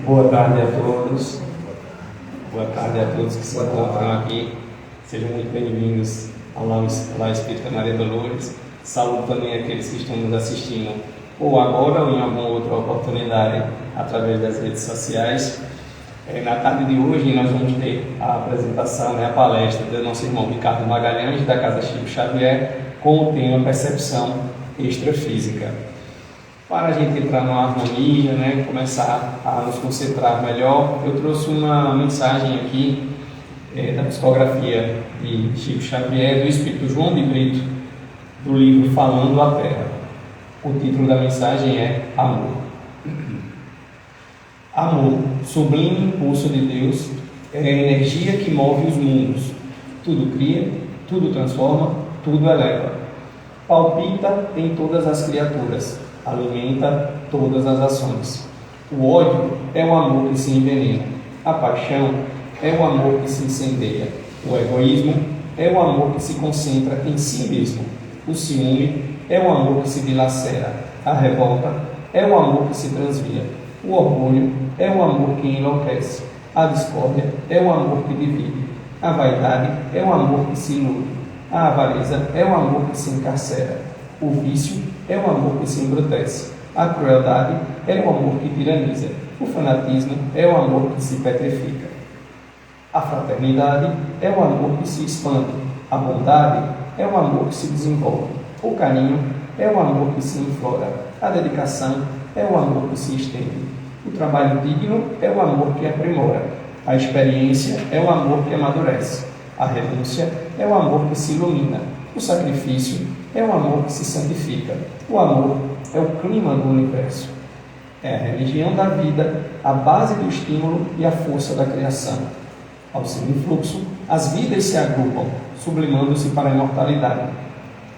Boa tarde a todos. Boa tarde a todos que se encontram aqui. Sejam muito bem-vindos ao Lar Espírita Maria Dolores. Saúdo também aqueles que estão nos assistindo ou agora ou em alguma outra oportunidade através das redes sociais. Na tarde de hoje nós vamos ter a apresentação, a palestra do nosso irmão Ricardo Magalhães, da Casa Chico Xavier, com o tema Percepção Extrafísica. Para a gente entrar numa harmonia, começar a nos concentrar melhor, eu trouxe uma mensagem aqui da psicografia de Chico Xavier, do Espírito João de Brito, do livro Falando a Terra. O título da mensagem é Amor. Amor, sublime impulso de Deus, é a energia que move os mundos. Tudo cria, tudo transforma, tudo eleva. Palpita em todas as criaturas, alimenta todas as ações. O ódio é o amor que se envenena. A paixão é o amor que se incendeia. O egoísmo é o amor que se concentra em si mesmo. O ciúme é o amor que se dilacera. A revolta é o amor que se transvia. O orgulho é o amor que enlouquece. A discórdia é o amor que divide. A vaidade é o amor que se ilude. A avareza é o amor que se encarcera. O vício é o amor que se embrutece. A crueldade é o amor que tiraniza. O fanatismo é o amor que se petrifica. A fraternidade é o amor que se expande. A bondade é o amor que se desenvolve. O carinho é o amor que se inflora. A dedicação é o amor que se estende. O trabalho digno é o amor que aprimora. A experiência é o amor que amadurece. A renúncia é o amor que se ilumina. O sacrifício é o amor que se santifica. O amor é o clima do universo. É a religião da vida, a base do estímulo e a força da criação. Ao seu influxo, as vidas se agrupam, sublimando-se para a imortalidade.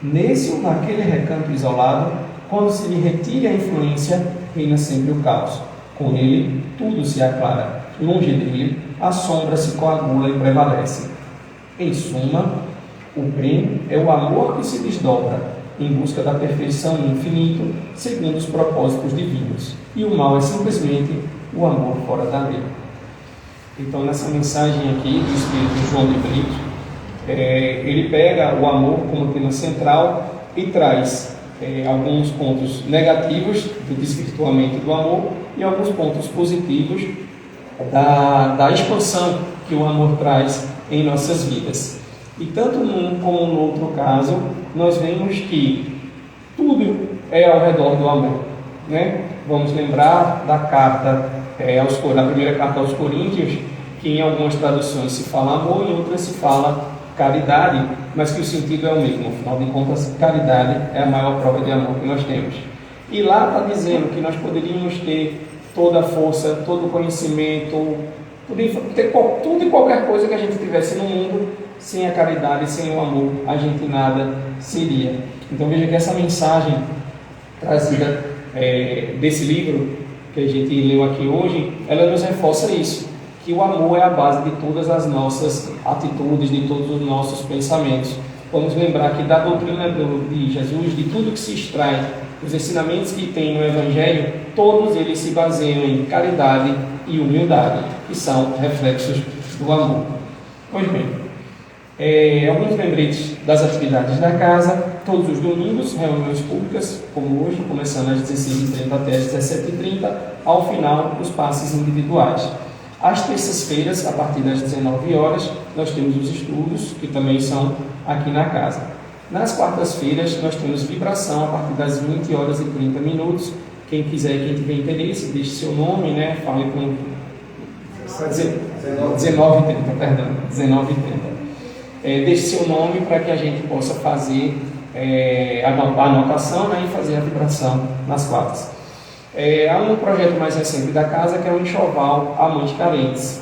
Nesse ou naquele recanto isolado, quando se lhe retire a influência, reina sempre o caos. Com ele, tudo se aclara. Longe dele, a sombra se coagula e prevalece. Em suma, o bem é o amor que se desdobra em busca da perfeição no infinito, segundo os propósitos divinos. E o mal é simplesmente o amor fora da lei. Então, nessa mensagem aqui do Espírito João de Brito, ele pega o amor como tema central e traz alguns pontos negativos do desvirtuamento do amor e alguns pontos positivos da expansão que o amor traz em nossas vidas. E tanto num como no outro caso, nós vemos que tudo é ao redor do amor. Vamos lembrar da carta, da primeira carta aos Coríntios, que em algumas traduções se fala amor, em outras se fala caridade, mas que o sentido é o mesmo. Afinal de contas, caridade é a maior prova de amor que nós temos. E lá está dizendo que nós poderíamos ter toda a força, todo o conhecimento, ter tudo e qualquer coisa que a gente tivesse no mundo, sem a caridade, sem o amor, a gente nada seria. Então veja que essa mensagem trazida desse livro que a gente leu aqui hoje, ela nos reforça isso, que o amor é a base de todas as nossas atitudes, de todos os nossos pensamentos. Vamos lembrar que da doutrina de Jesus, de tudo que se extrai, os ensinamentos que tem no Evangelho, todos eles se baseiam em caridade e humildade, que são reflexos do amor. Pois bem, alguns lembretes das atividades da casa: todos os domingos, reuniões públicas, como hoje, começando às 16h30 até às 17h30, ao final, os passes individuais. Às terças-feiras, a partir das 19 horas, nós temos os estudos, que também são aqui na casa. Nas quartas-feiras, nós temos vibração a partir das 20 horas e 30 minutos. Quem quiser, quem tiver interesse, deixe seu nome, fale com 19h30, perdão, 19h30. Deixe seu nome para que a gente possa fazer a anotação e fazer a vibração nas quartas. Há um projeto mais recente da casa, que é o Enxoval a Mães Carentes.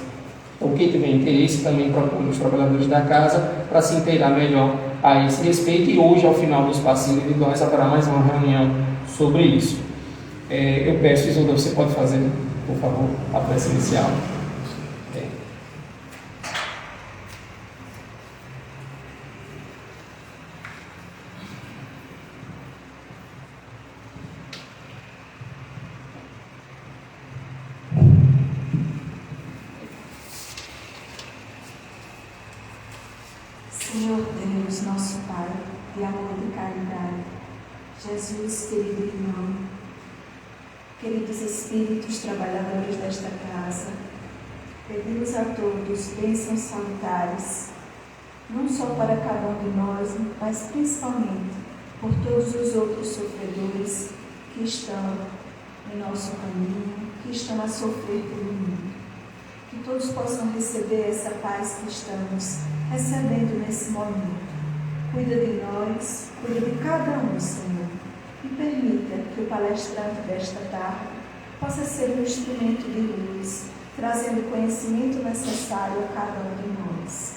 Então, quem tiver interesse, também procure os trabalhadores da casa para se inteirar melhor a esse respeito. E hoje, ao final dos passos individuais, haverá mais uma reunião sobre isso. Eu peço, Isolda, você pode fazer, por favor, a prece inicial. Jesus, querido irmão, queridos espíritos trabalhadores desta casa, pedimos a todos bênçãos salutares, não só para cada um de nós, mas principalmente por todos os outros sofredores que estão em nosso caminho, que estão a sofrer pelo mundo. Que todos possam receber essa paz que estamos recebendo nesse momento. Cuida de nós, cuida de cada um, Senhor, e permita que o palestrante desta tarde possa ser um instrumento de luz, trazendo o conhecimento necessário a cada um de nós.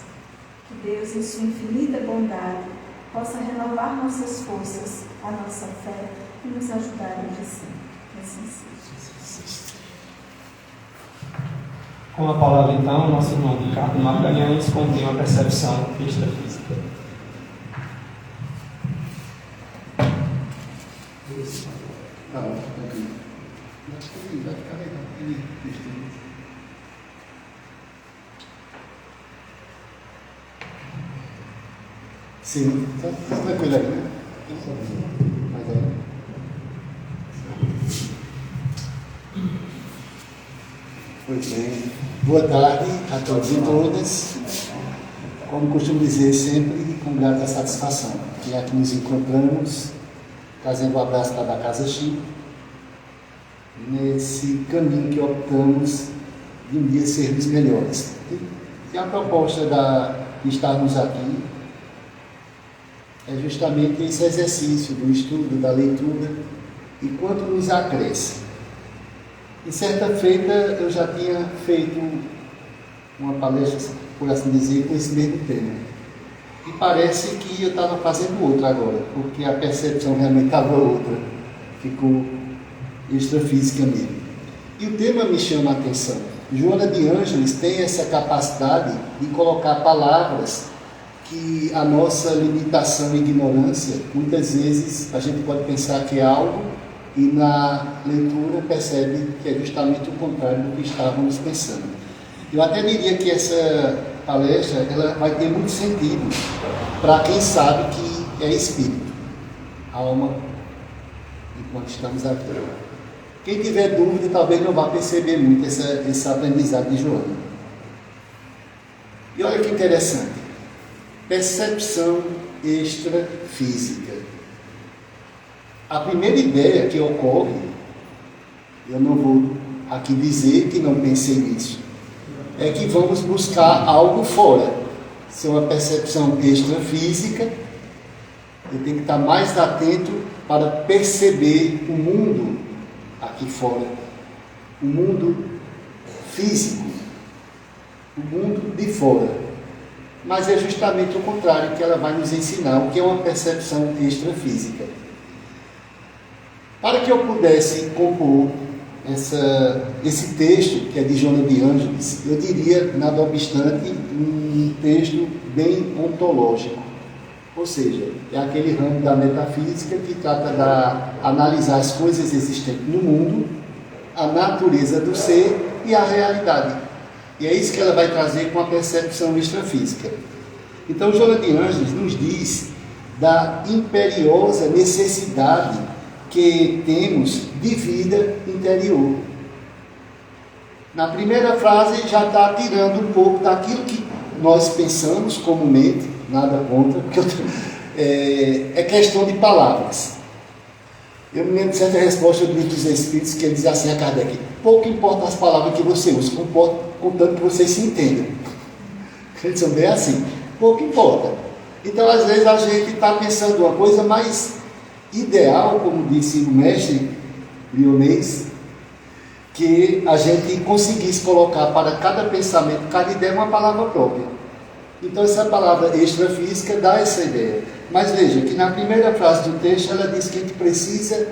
Que Deus, em sua infinita bondade, possa renovar nossas forças, a nossa fé e nos ajudar a crescer. Que assim seja. Com a palavra, então, nosso irmão Ricardo Magalhães contém uma percepção extrafísica. Tá bom, tranquilo. Acho que vai ficar legal. Sim, tá tranquilo aí, né? Mas aí. Pois bem. Boa tarde a todos e todas. Como costumo dizer sempre, com grata satisfação, que aqui nos encontramos, trazendo um abraço para a Casa Chico, nesse caminho que optamos de um dia sermos melhores. E a proposta de estarmos aqui é justamente esse exercício do estudo, da leitura, e quanto nos acresce. Em certa feita, eu já tinha feito uma palestra, por assim dizer, com esse mesmo tema. E parece que eu estava fazendo outra agora, porque a percepção realmente estava outra. Ficou extrafísica mesmo. E o tema me chama a atenção. Joana de Ângeles tem essa capacidade de colocar palavras que a nossa limitação e ignorância, muitas vezes a gente pode pensar que é algo e na leitura percebe que é justamente o contrário do que estávamos pensando. Eu até diria que essa palestra ela vai ter muito sentido para quem sabe que é espírito, alma, enquanto estamos aqui. Quem tiver dúvida talvez não vá perceber muito essa aprendizado de Joana. E olha que interessante, percepção extrafísica. A primeira ideia que ocorre, eu não vou aqui dizer que não pensei nisso, é que vamos buscar algo fora. Se é uma percepção extrafísica, eu tenho que estar mais atento para perceber o mundo aqui fora, o mundo físico, o mundo de fora. Mas é justamente o contrário que ela vai nos ensinar, o que é uma percepção extrafísica. Para que eu pudesse compor esse texto, que é de Joana de Ângeles, eu diria, nada obstante, um texto bem ontológico. Ou seja, é aquele ramo da metafísica que trata de analisar as coisas existentes no mundo, a natureza do ser e a realidade. E é isso que ela vai trazer com a percepção extrafísica. Então, Joana de Ângeles nos diz da imperiosa necessidade que temos de vida interior. Na primeira frase já está tirando um pouco daquilo que nós pensamos comumente, nada contra, porque é questão de palavras. Eu me lembro de certa resposta do Livro dos Espíritos que ele diz assim a Kardec: pouco importa as palavras que você usa, contanto que vocês se entendam. Eles são bem assim, pouco importa. Então às vezes a gente está pensando uma coisa mais ideal, como disse o mestre Lyonês, que a gente conseguisse colocar para cada pensamento, cada ideia, uma palavra própria. Então essa palavra extrafísica dá essa ideia. Mas veja que na primeira frase do texto ela diz que a gente precisa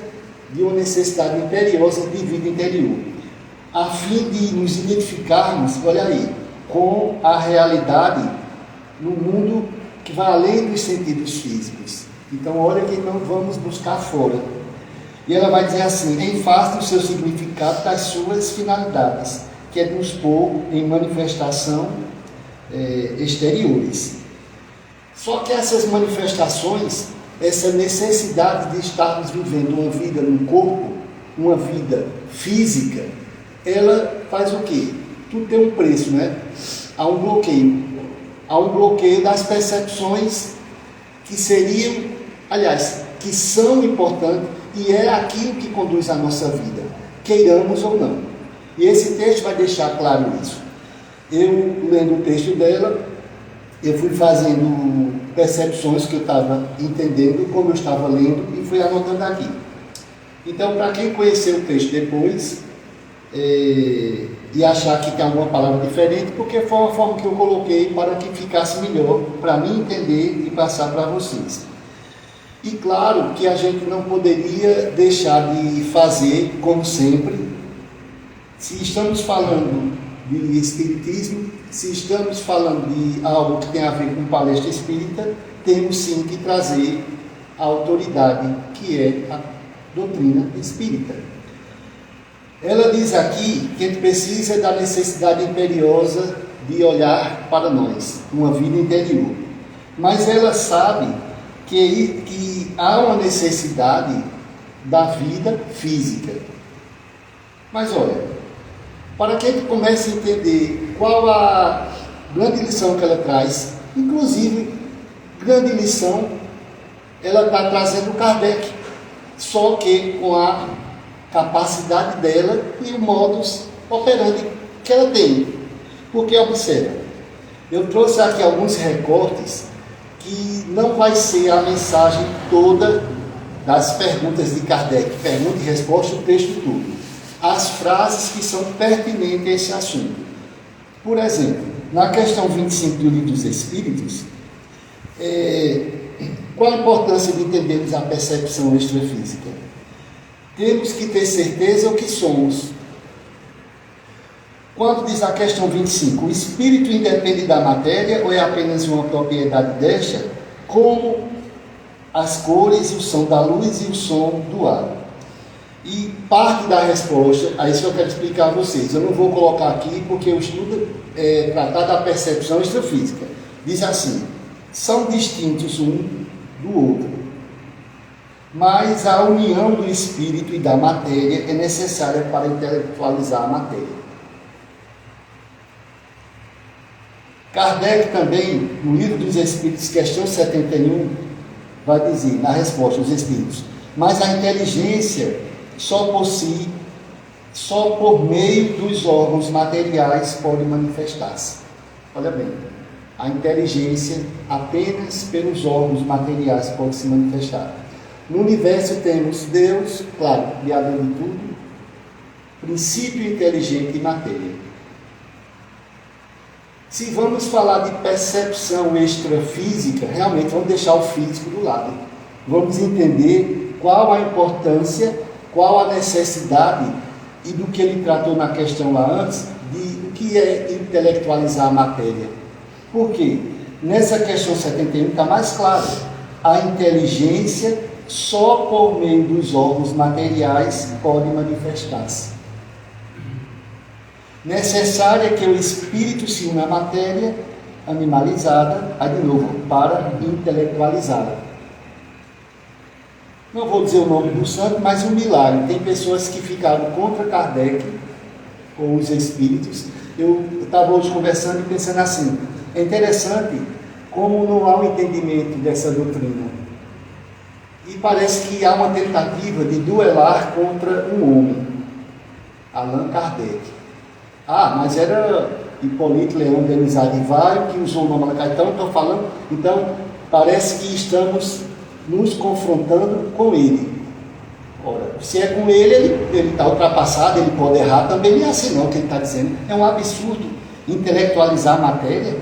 de uma necessidade imperiosa de vida interior, a fim de nos identificarmos, olha aí, com a realidade no mundo que vai além dos sentidos físicos. Então olha que não vamos buscar fora. E ela vai dizer assim: em face do seu significado, das suas finalidades, que é nos pôr em manifestação exteriores. Só que essas manifestações, essa necessidade de estarmos vivendo uma vida no corpo, uma vida física, ela faz o quê? Tudo tem um preço, né? Há um bloqueio. Há um bloqueio das percepções que seriam, aliás, que são importantes, e é aquilo que conduz a nossa vida, queiramos ou não. E esse texto vai deixar claro isso. Eu, lendo o texto dela, eu fui fazendo percepções que eu estava entendendo, como eu estava lendo, e fui anotando aqui. Então, para quem conheceu o texto depois, e achar que tem alguma palavra diferente, porque foi uma forma que eu coloquei para que ficasse melhor, para mim entender e passar para vocês. E claro que a gente não poderia deixar de fazer, como sempre, se estamos falando de espiritismo, se estamos falando de algo que tem a ver com palestra espírita, temos sim que trazer a autoridade que é a doutrina espírita. Ela diz aqui que a gente precisa da necessidade imperiosa de olhar para nós, uma vida interior. Mas ela sabe que há uma necessidade da vida física. Mas olha, para que a gente comece a entender qual a grande lição que ela traz, inclusive, grande lição, ela está trazendo Kardec, só que com a capacidade dela e o modus operandi que ela tem. Porque, observa, eu trouxe aqui alguns recortes que não vai ser a mensagem toda das perguntas de Kardec, pergunta e resposta, o texto todo. As frases que são pertinentes a esse assunto. Por exemplo, na questão 25 do Livro dos Espíritos, qual a importância de entendermos a percepção extrafísica? Temos que ter certeza o que somos. Quando diz a questão 25, o espírito independe da matéria ou é apenas uma propriedade desta, como as cores e o som da luz e o som do ar? E parte da resposta, a isso eu quero explicar a vocês. Eu não vou colocar aqui porque o estudo é tratar da percepção extrafísica. Diz assim, são distintos um do outro, mas a união do espírito e da matéria é necessária para intelectualizar a matéria. Kardec também, no Livro dos Espíritos, questão 71, vai dizer, na resposta dos espíritos, mas a inteligência só por si, só por meio dos órgãos materiais pode manifestar-se. Olha bem, a inteligência apenas pelos órgãos materiais pode se manifestar. No universo temos Deus, claro, criador de tudo, princípio inteligente e matéria. Se vamos falar de percepção extrafísica, realmente vamos deixar o físico do lado. Vamos entender qual a importância, qual a necessidade e do que ele tratou na questão lá antes, de o que é intelectualizar a matéria. Por quê? Nessa questão 71 está mais claro. A inteligência só por meio dos órgãos materiais pode manifestar-se. Necessária que o espírito se una à matéria animalizada, aí de novo, para intelectualizá-la. Não vou dizer o nome do santo, mas um milagre. Tem pessoas que ficaram contra Kardec, ou os espíritos. Eu estava hoje conversando e pensando assim, é interessante como não há um entendimento dessa doutrina. E parece que há uma tentativa de duelar contra um homem, Allan Kardec. Ah, mas era Hipólito Leão Denis Arivário que usou o nome Allan Kardec. Então, estou falando, então parece que estamos nos confrontando com ele. Ora, se é com ele está ultrapassado, ele pode errar, também não é assim não o que ele está dizendo. É um absurdo intelectualizar a matéria.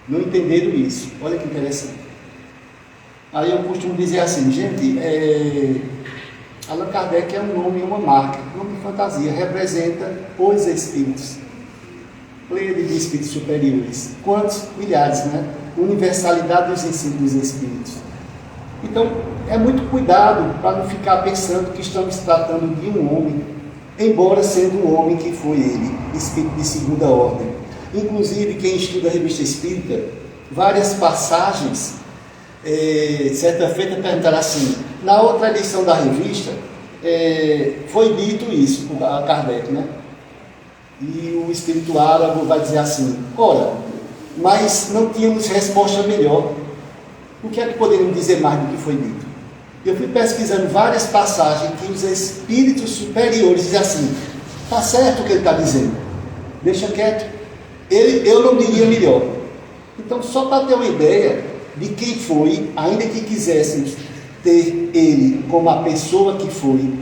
Não entenderam isso. Olha que interessante. Aí eu costumo dizer assim, gente, Allan Kardec é um nome e uma marca, um nome de fantasia, representa os espíritos, pleiade de espíritos superiores. Quantos? Milhares, né? Universalidade dos ensinos dos espíritos. Então, é muito cuidado para não ficar pensando que estamos tratando de um homem, embora sendo um homem que foi ele, espírito de segunda ordem. Inclusive, quem estuda a Revista Espírita, várias passagens certa feita perguntaram assim, na outra edição da revista, foi dito isso, a Kardec, né? E o espírito árabe vai dizer assim, ora, mas não tínhamos resposta melhor. O que é que poderíamos dizer mais do que foi dito? Eu fui pesquisando várias passagens que os espíritos superiores dizem assim, está certo o que ele está dizendo, deixa quieto, eu não diria melhor. Então, só para ter uma ideia de quem foi, ainda que quiséssemos ter ele como a pessoa que foi,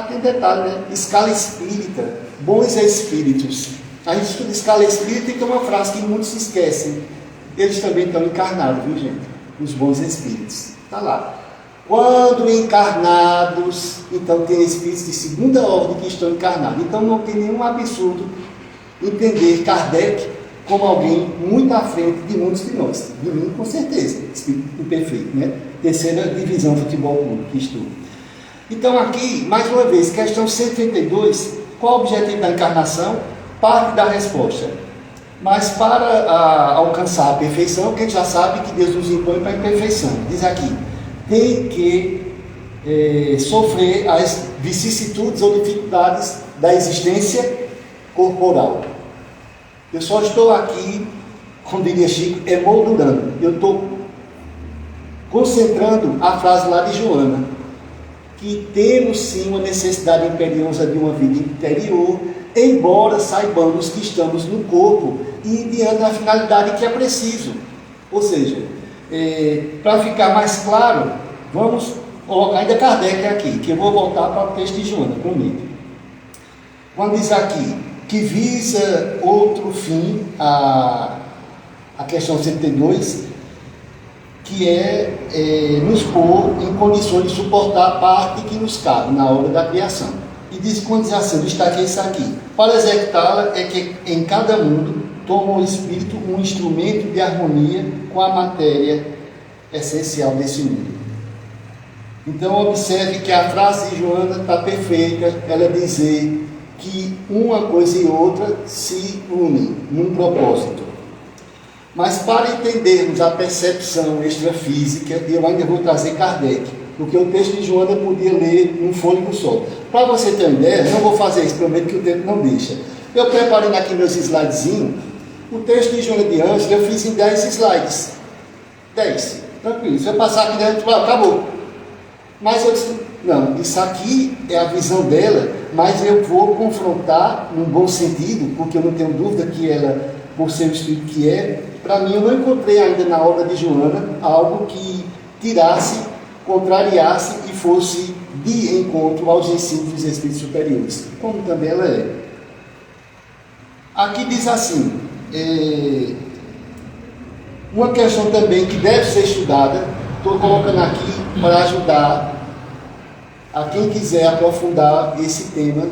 tem detalhe, né? Escala espírita, bons espíritos. A gente estuda escala espírita e tem uma frase que muitos se esquecem. Eles também estão encarnados, viu, gente? Os bons espíritos. Está lá. Quando encarnados, então tem espíritos de segunda ordem que estão encarnados. Então não tem nenhum absurdo entender Kardec como alguém muito à frente de muitos de nós. De mim, com certeza. Espírito imperfeito, né? Terceira divisão do futebol público que estudo. Então aqui, mais uma vez, questão 132, qual o objetivo da encarnação? Parte da resposta. Mas para alcançar a perfeição, que a gente já sabe que Deus nos impõe para a imperfeição. Diz aqui, tem que sofrer as vicissitudes ou dificuldades da existência corporal. Eu só estou aqui, como diria Chico, emoldurando. Eu estou concentrando a frase lá de Joana, que temos sim uma necessidade imperiosa de uma vida interior, embora saibamos que estamos no corpo e diante da finalidade que é preciso. Ou seja, para ficar mais claro, vamos colocar ainda Kardec aqui, que eu vou voltar para o texto de Joana, prometo. Quando diz aqui, que visa outro fim, a questão 72, que nos pôr em condições de suportar a parte que nos cabe na obra da criação. E diz quando diz assim, destaquei isso aqui, para executá-la é que em cada mundo toma o espírito um instrumento de harmonia com a matéria essencial desse mundo. Então observe que a frase de Joana está perfeita, ela dizer que uma coisa e outra se unem num propósito. Mas para entendermos a percepção extrafísica, eu ainda vou trazer Kardec, porque o texto de Joana eu podia ler num fôlego só. Para você ter uma ideia, não vou fazer isso, prometo que o tempo não deixa. Eu preparei aqui meus slidezinhos, o texto de Joana de Ângeles eu fiz em 10 slides. 10, tranquilo. Se eu passar aqui dentro, acabou. Mas eu disse, não, isso aqui é a visão dela, mas eu vou confrontar num bom sentido, porque eu não tenho dúvida que ela, por ser o espírito que é, para mim eu não encontrei ainda na obra de Joana algo que tirasse, contrariasse e fosse de encontro aos ensinos dos espíritos superiores, como também ela é. Aqui diz assim, uma questão também que deve ser estudada, estou colocando aqui para ajudar a quem quiser aprofundar esse tema,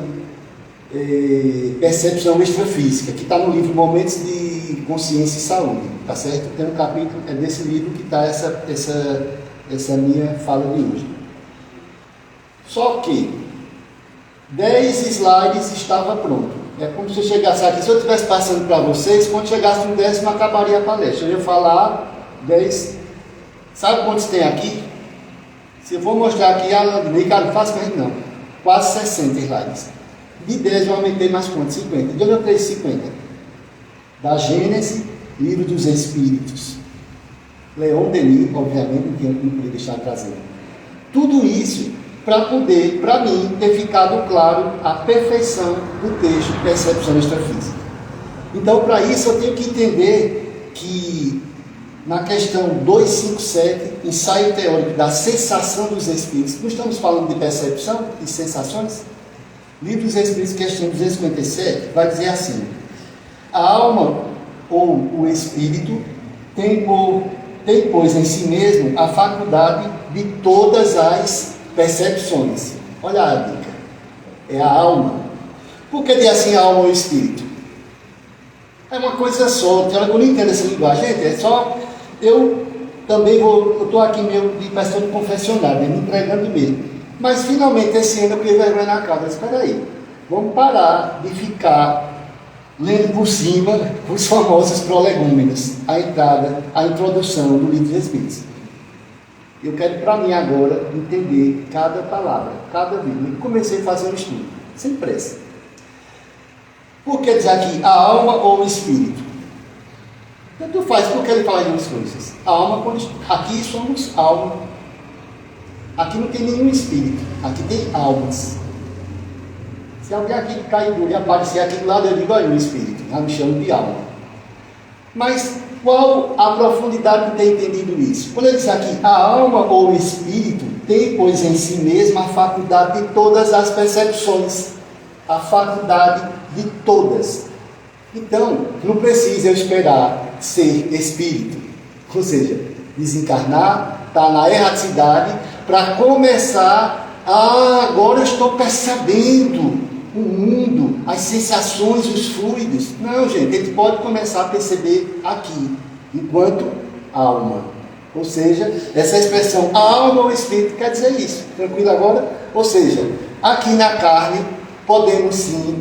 percepção extrafísica, que está no livro Momentos de Consciência e Saúde, tá certo? Tem um capítulo, é desse livro que está essa minha fala de hoje. Só que 10 slides estava pronto. É como se eu chegasse aqui, se eu estivesse passando para vocês, quando chegasse no 10º acabaria a palestra. Eu ia falar 10. Sabe quantos tem aqui? Se eu vou mostrar aqui, Ricardo, não faço mais não. Quase 60 slides. De 10 eu aumentei mais quanto? 50. De onde eu tenho 50? Da Gênese, Livro dos Espíritos. Leon Denis, obviamente, não podia deixar trazendo. Tudo isso para poder, para mim, ter ficado claro a perfeição do texto Percepção Extrafísica. Então, para isso, eu tenho que entender que na questão 257, ensaio teórico da sensação dos espíritos, não estamos falando de percepção e sensações? Livro dos Espíritos, questão 257, vai dizer assim: a alma ou o espírito tem, pois, em si mesmo a faculdade de todas as percepções. Olha a dica, é a alma. Por que diz assim a alma ou o espírito? É uma coisa só, eu não entendo essa linguagem, gente, é só... Eu também eu estou aqui meio de pessoa de confessionário, me entregando mesmo. Mas finalmente esse ano eu criei vergonha na cara. Espera aí, vamos parar de ficar lendo por cima os famosos prolegômenos, a entrada, a introdução do Livro dos Espíritos. Eu quero, para mim agora, entender cada palavra, cada vírgula. Comecei a fazer um estudo, sem pressa. Por que dizer aqui a alma ou o espírito? Tanto faz, porque ele fala de duas coisas. A alma, aqui somos alma. Aqui não tem nenhum espírito, aqui tem almas. Se alguém aqui cair duro e aparecer aqui do lado, eu digo, olha o espírito, já me chamo de alma. Mas qual a profundidade de ter entendido isso? Quando ele diz aqui, a alma ou o espírito tem, pois, em si mesma a faculdade de todas as percepções. A faculdade de todas. Então, não precisa eu esperar ser espírito, ou seja, desencarnar, estar na erraticidade, para começar agora eu estou percebendo o mundo, as sensações, os fluidos. Não, gente, a gente pode começar a perceber aqui, enquanto alma. Ou seja, essa expressão alma ou espírito quer dizer isso. Tranquilo agora? Ou seja, aqui na carne podemos sim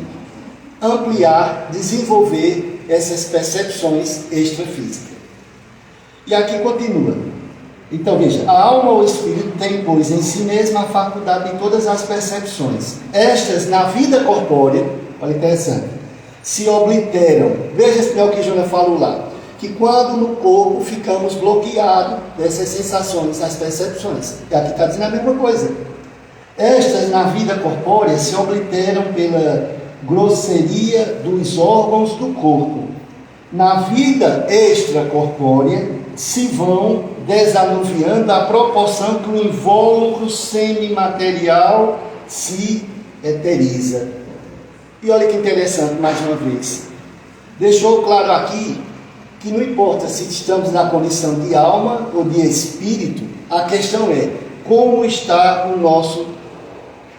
ampliar, desenvolver essas percepções extrafísicas. E aqui continua. Então veja, a alma ou espírito tem, pois, em si mesma a faculdade de todas as percepções. Estas, na vida corpórea, olha interessante, se obliteram. Veja o que Jonas falou lá, que quando no corpo ficamos bloqueados dessas sensações, as percepções. E aqui está dizendo a mesma coisa. Estas, na vida corpórea, se obliteram pela grosseria dos órgãos do corpo. Na vida extracorpórea, se vão desanuviando à proporção que o invólucro semimaterial se eteriza. E olha que interessante, mais uma vez. Deixou claro aqui que não importa se estamos na condição de alma ou de espírito, a questão é como está o nosso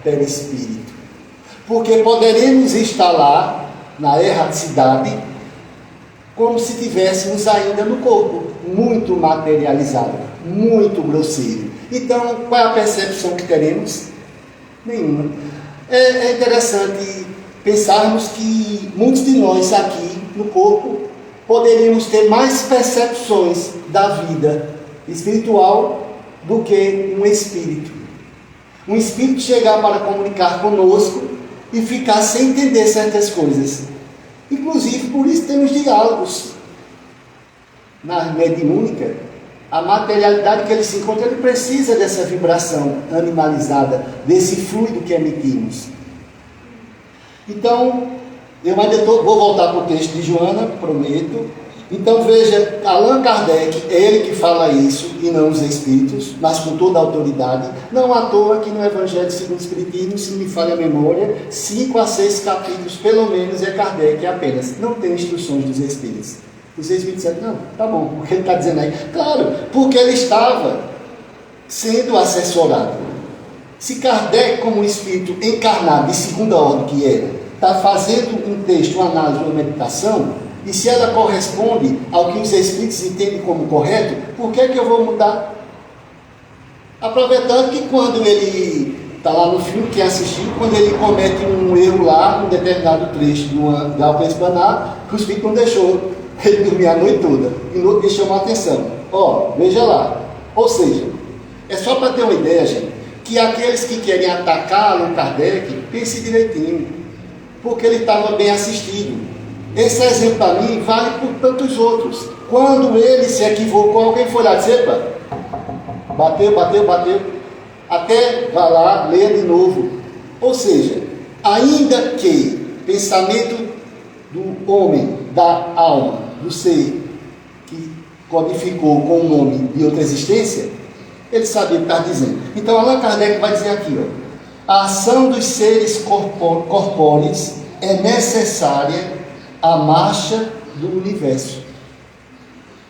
perispírito. Porque poderemos estar lá, na erraticidade, como se estivéssemos ainda no corpo, muito materializado, muito grosseiro. Então, qual é a percepção que teremos? Nenhuma. É interessante pensarmos que muitos de nós aqui no corpo poderíamos ter mais percepções da vida espiritual do que um espírito. Um espírito chegar para comunicar conosco e ficar sem entender certas coisas. Inclusive, por isso temos diálogos. Na mediúnica, a materialidade que ele se encontra, ele precisa dessa vibração animalizada, desse fluido que emitimos. Então, eu ainda vou voltar para o texto de Joana, prometo. Então veja, Allan Kardec, é ele que fala isso, e não os espíritos, mas com toda a autoridade. Não à toa que no Evangelho segundo o Espiritismo, se me falha a memória, 5 a 6 capítulos, pelo menos, é Kardec apenas. Não tem instruções dos espíritos. Os espíritos disseram, não, tá bom, o que ele está dizendo aí? Claro, porque ele estava sendo assessorado. Se Kardec, como um espírito encarnado de segunda ordem que era, está fazendo um texto, uma análise, uma meditação, e se ela corresponde ao que os espíritos entendem como correto, por que eu vou mudar? Aproveitando que quando ele está lá no filme, quem assistiu, quando ele comete um erro lá, num determinado trecho de Alto Espanar, que o espírito não deixou ele dormir a noite toda, e no outro dia chamou a atenção. Veja lá. Ou seja, é só para ter uma ideia, gente, que aqueles que querem atacar Allan Kardec, pensem direitinho, porque ele estava bem assistido. Esse exemplo para mim vale por tantos outros. Quando ele se equivocou, alguém foi lá dizer, bateu, até vá lá, leia de novo. Ou seja, ainda que pensamento do homem, da alma, do ser que codificou com o nome de outra existência, ele sabia o que está dizendo. Então Allan Kardec vai dizer aqui, a ação dos seres corpóreos é necessária à marcha do universo.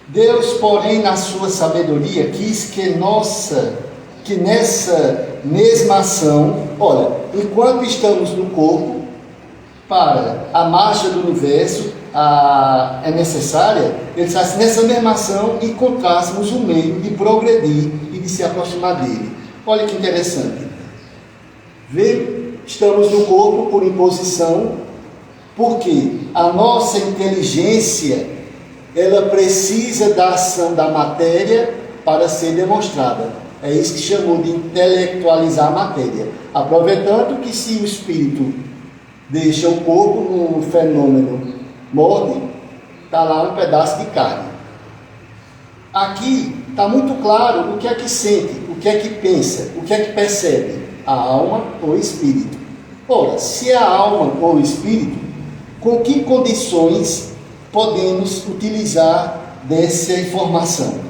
Deus, porém, na sua sabedoria, quis que nessa mesma ação, enquanto estamos no corpo, para a marcha do universo, é necessária, ele diz assim, nessa mesma ação, encontrássemos um meio de progredir e de se aproximar dele. Olha que interessante. Estamos no corpo por imposição, Porque a nossa inteligência, ela precisa da ação da matéria para ser demonstrada. É isso que chamou de intelectualizar a matéria. Aproveitando que se o espírito deixa o corpo no fenômeno morte, está lá um pedaço de carne. Aqui está muito claro o que é que sente, o que é que pensa, o que é que percebe, a alma ou o espírito. Ora, se é a alma ou o espírito, com que condições podemos utilizar dessa informação?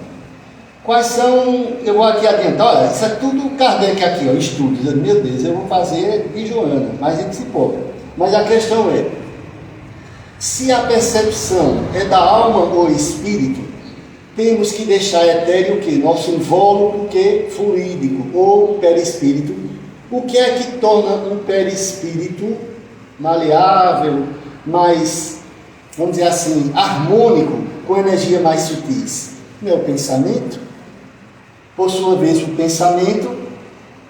Quais são, eu vou aqui adiantar, olha, isso é tudo Kardec aqui, ó, estudos, meu Deus, eu vou fazer de Joana, mas a gente se empolga. Mas a questão é, se a percepção é da alma ou espírito, temos que deixar etéreo o que? Nosso invólucro que fluídico ou perispírito. O que é que torna um perispírito maleável, mais, vamos dizer assim, harmônico, com energia mais sutis? Não é o pensamento? Por sua vez, o pensamento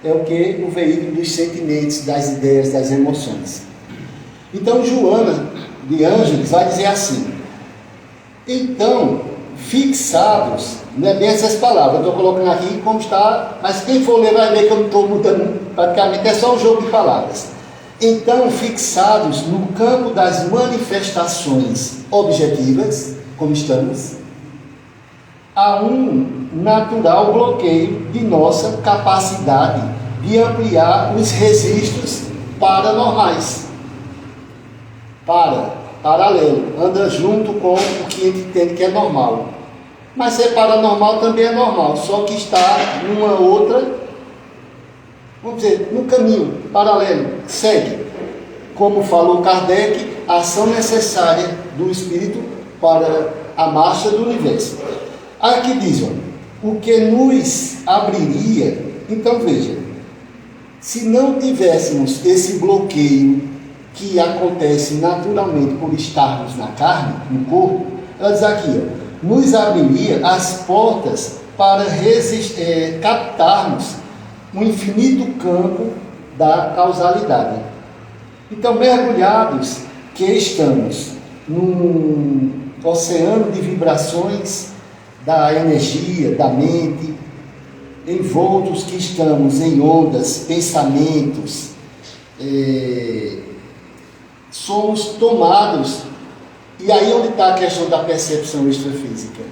é o que? O veículo dos sentimentos, das ideias, das emoções. Então, Joana de Ângeles vai dizer assim: então, fixados, não é bem essas palavras, eu estou colocando aqui como está, mas quem for ler vai ver que eu não estou mudando, praticamente é só um jogo de palavras. Então, fixados no campo das manifestações objetivas, como estamos, há um natural bloqueio de nossa capacidade de ampliar os registros paranormais. Paralelo, anda junto com o que entende que é normal. Mas ser paranormal também é normal, só que está numa outra, vamos dizer, num caminho paralelo, segue. Como falou Kardec, a ação necessária do espírito para a marcha do universo. Aqui diz, ó, o que nos abriria, então veja, se não tivéssemos esse bloqueio que acontece naturalmente por estarmos na carne, no corpo, ela diz aqui, ó, nos abriria as portas para captarmos o infinito campo da causalidade. Então, mergulhados que estamos num oceano de vibrações da energia, da mente, envoltos que estamos em ondas, pensamentos, somos tomados. E aí onde está a questão da percepção extrafísica?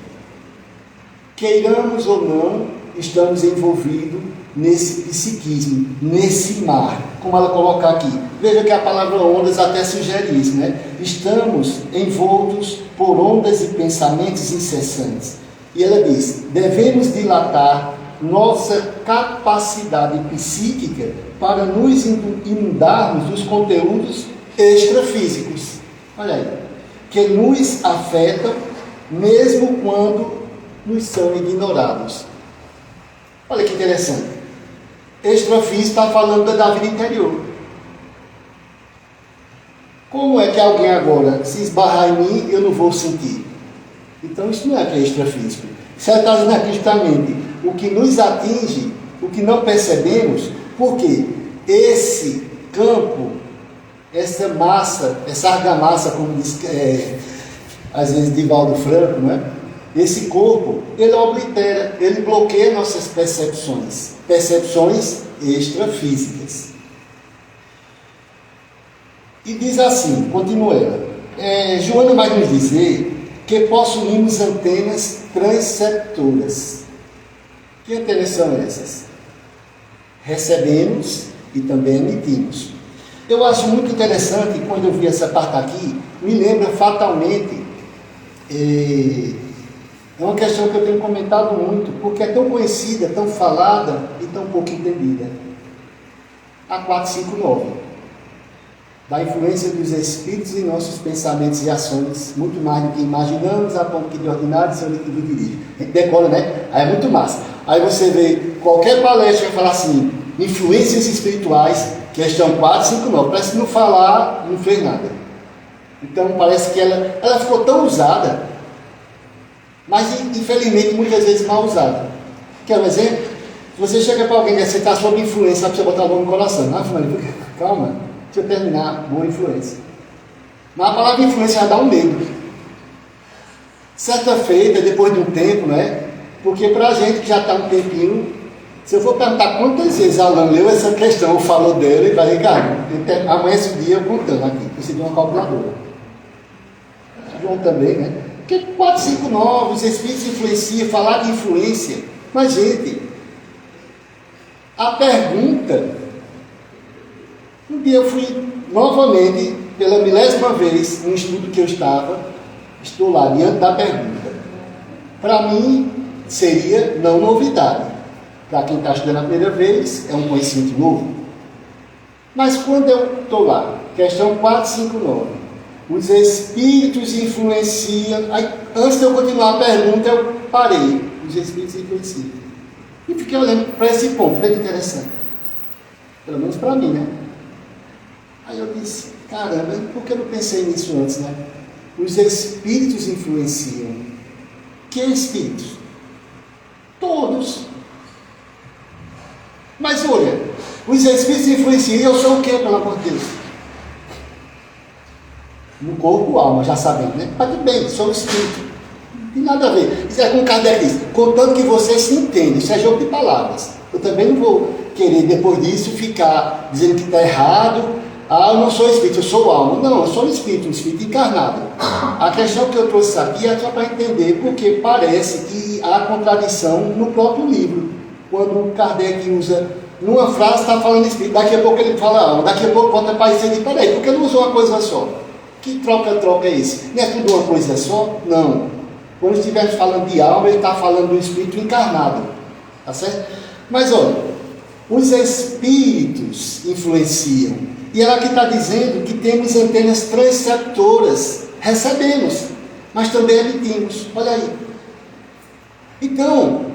Queiramos ou não, estamos envolvidos nesse psiquismo, nesse mar, como ela coloca aqui. Veja que a palavra ondas até sugere isso, né? Estamos envoltos por ondas e pensamentos incessantes. E ela diz, devemos dilatar nossa capacidade psíquica para nos inundarmos dos conteúdos extrafísicos. Olha aí. Que nos afetam mesmo quando nos são ignorados. Olha que interessante. Extrafísico está falando da vida interior. Como é que alguém agora, se esbarrar em mim, eu não vou sentir? Então isso não é que é extrafísico. Isso está dizendo aqui justamente o que nos atinge, o que não percebemos, porque esse campo, essa massa, essa argamassa, como diz às vezes Divaldo Franco, não é? Esse corpo, ele oblitera, ele bloqueia nossas percepções extrafísicas. E diz assim, continua ela, Joana vai nos dizer que possuímos antenas transceptoras. Que antenas são essas? Recebemos e também emitimos. Eu acho muito interessante, quando eu vi essa parte aqui, me lembra fatalmente, é uma questão que eu tenho comentado muito, porque é tão conhecida, tão falada e tão pouco entendida. A 459. Da influência dos espíritos em nossos pensamentos e ações, muito mais do que imaginamos, a ponto que de ordinário seu líquido dirige. A gente decora, né? Aí é muito massa. Aí você vê qualquer palestra que vai falar assim, influências espirituais, questão 459, parece que não falar, não fez nada. Então parece que ela ficou tão usada, mas infelizmente muitas vezes mal usada. Quer um exemplo? Se você chega para alguém e diz, você está sob influência, você botar a mão no coração. Não, calma, deixa eu terminar, boa influência. Mas a palavra influência já dá um medo. Certa feita, depois de um tempo, né? Porque para a gente que já está um tempinho, se eu for perguntar quantas vezes Alan leu essa questão, ou falou dela, ele vai, Ricardo, amanhece o dia eu contando aqui, preciso de uma calculadora. João também, né? Porque 459, os Espíritos influenciam, falar de influência. Mas, gente, a pergunta, um dia eu fui novamente, pela 1000ª vez, num estudo que eu estou lá diante da pergunta. Para mim, seria não novidade. Para quem está estudando a primeira vez, é um conhecimento novo. Mas quando eu estou lá, questão 459, os Espíritos influenciam. Aí, antes de eu continuar a pergunta, eu parei. Os Espíritos influenciam. E fiquei olhando para esse ponto, bem interessante. Pelo menos para mim, né? Aí eu disse, caramba, por que eu não pensei nisso antes, né? Os Espíritos influenciam. Que Espíritos? Todos. Mas olha, os Espíritos influenciam, eu sou o quê, pelo amor de Deus? No corpo, alma, já sabemos, né? Mas tudo bem, sou o Espírito. Não tem nada a ver. Isso é como Kardec diz, contanto que vocês se entendem, isso é jogo de palavras. Eu também não vou querer, depois disso, ficar dizendo que está errado. Ah, eu não sou espírito, eu sou alma. Não, eu sou um espírito encarnado. A questão que eu trouxe aqui é só para entender, porque parece que há contradição no próprio livro. Quando Kardec usa, numa frase está falando espírito, daqui a pouco ele fala alma, daqui a pouco volta para dizer, peraí, porque ele usou uma coisa só? Que troca é esse? Não é tudo uma coisa só? Não. Quando estivermos falando de alma, ele está falando do espírito encarnado. Tá certo? Mas olha, os espíritos influenciam. E ela aqui está dizendo que temos antenas transceptoras. Recebemos, mas também emitimos. Olha aí. Então,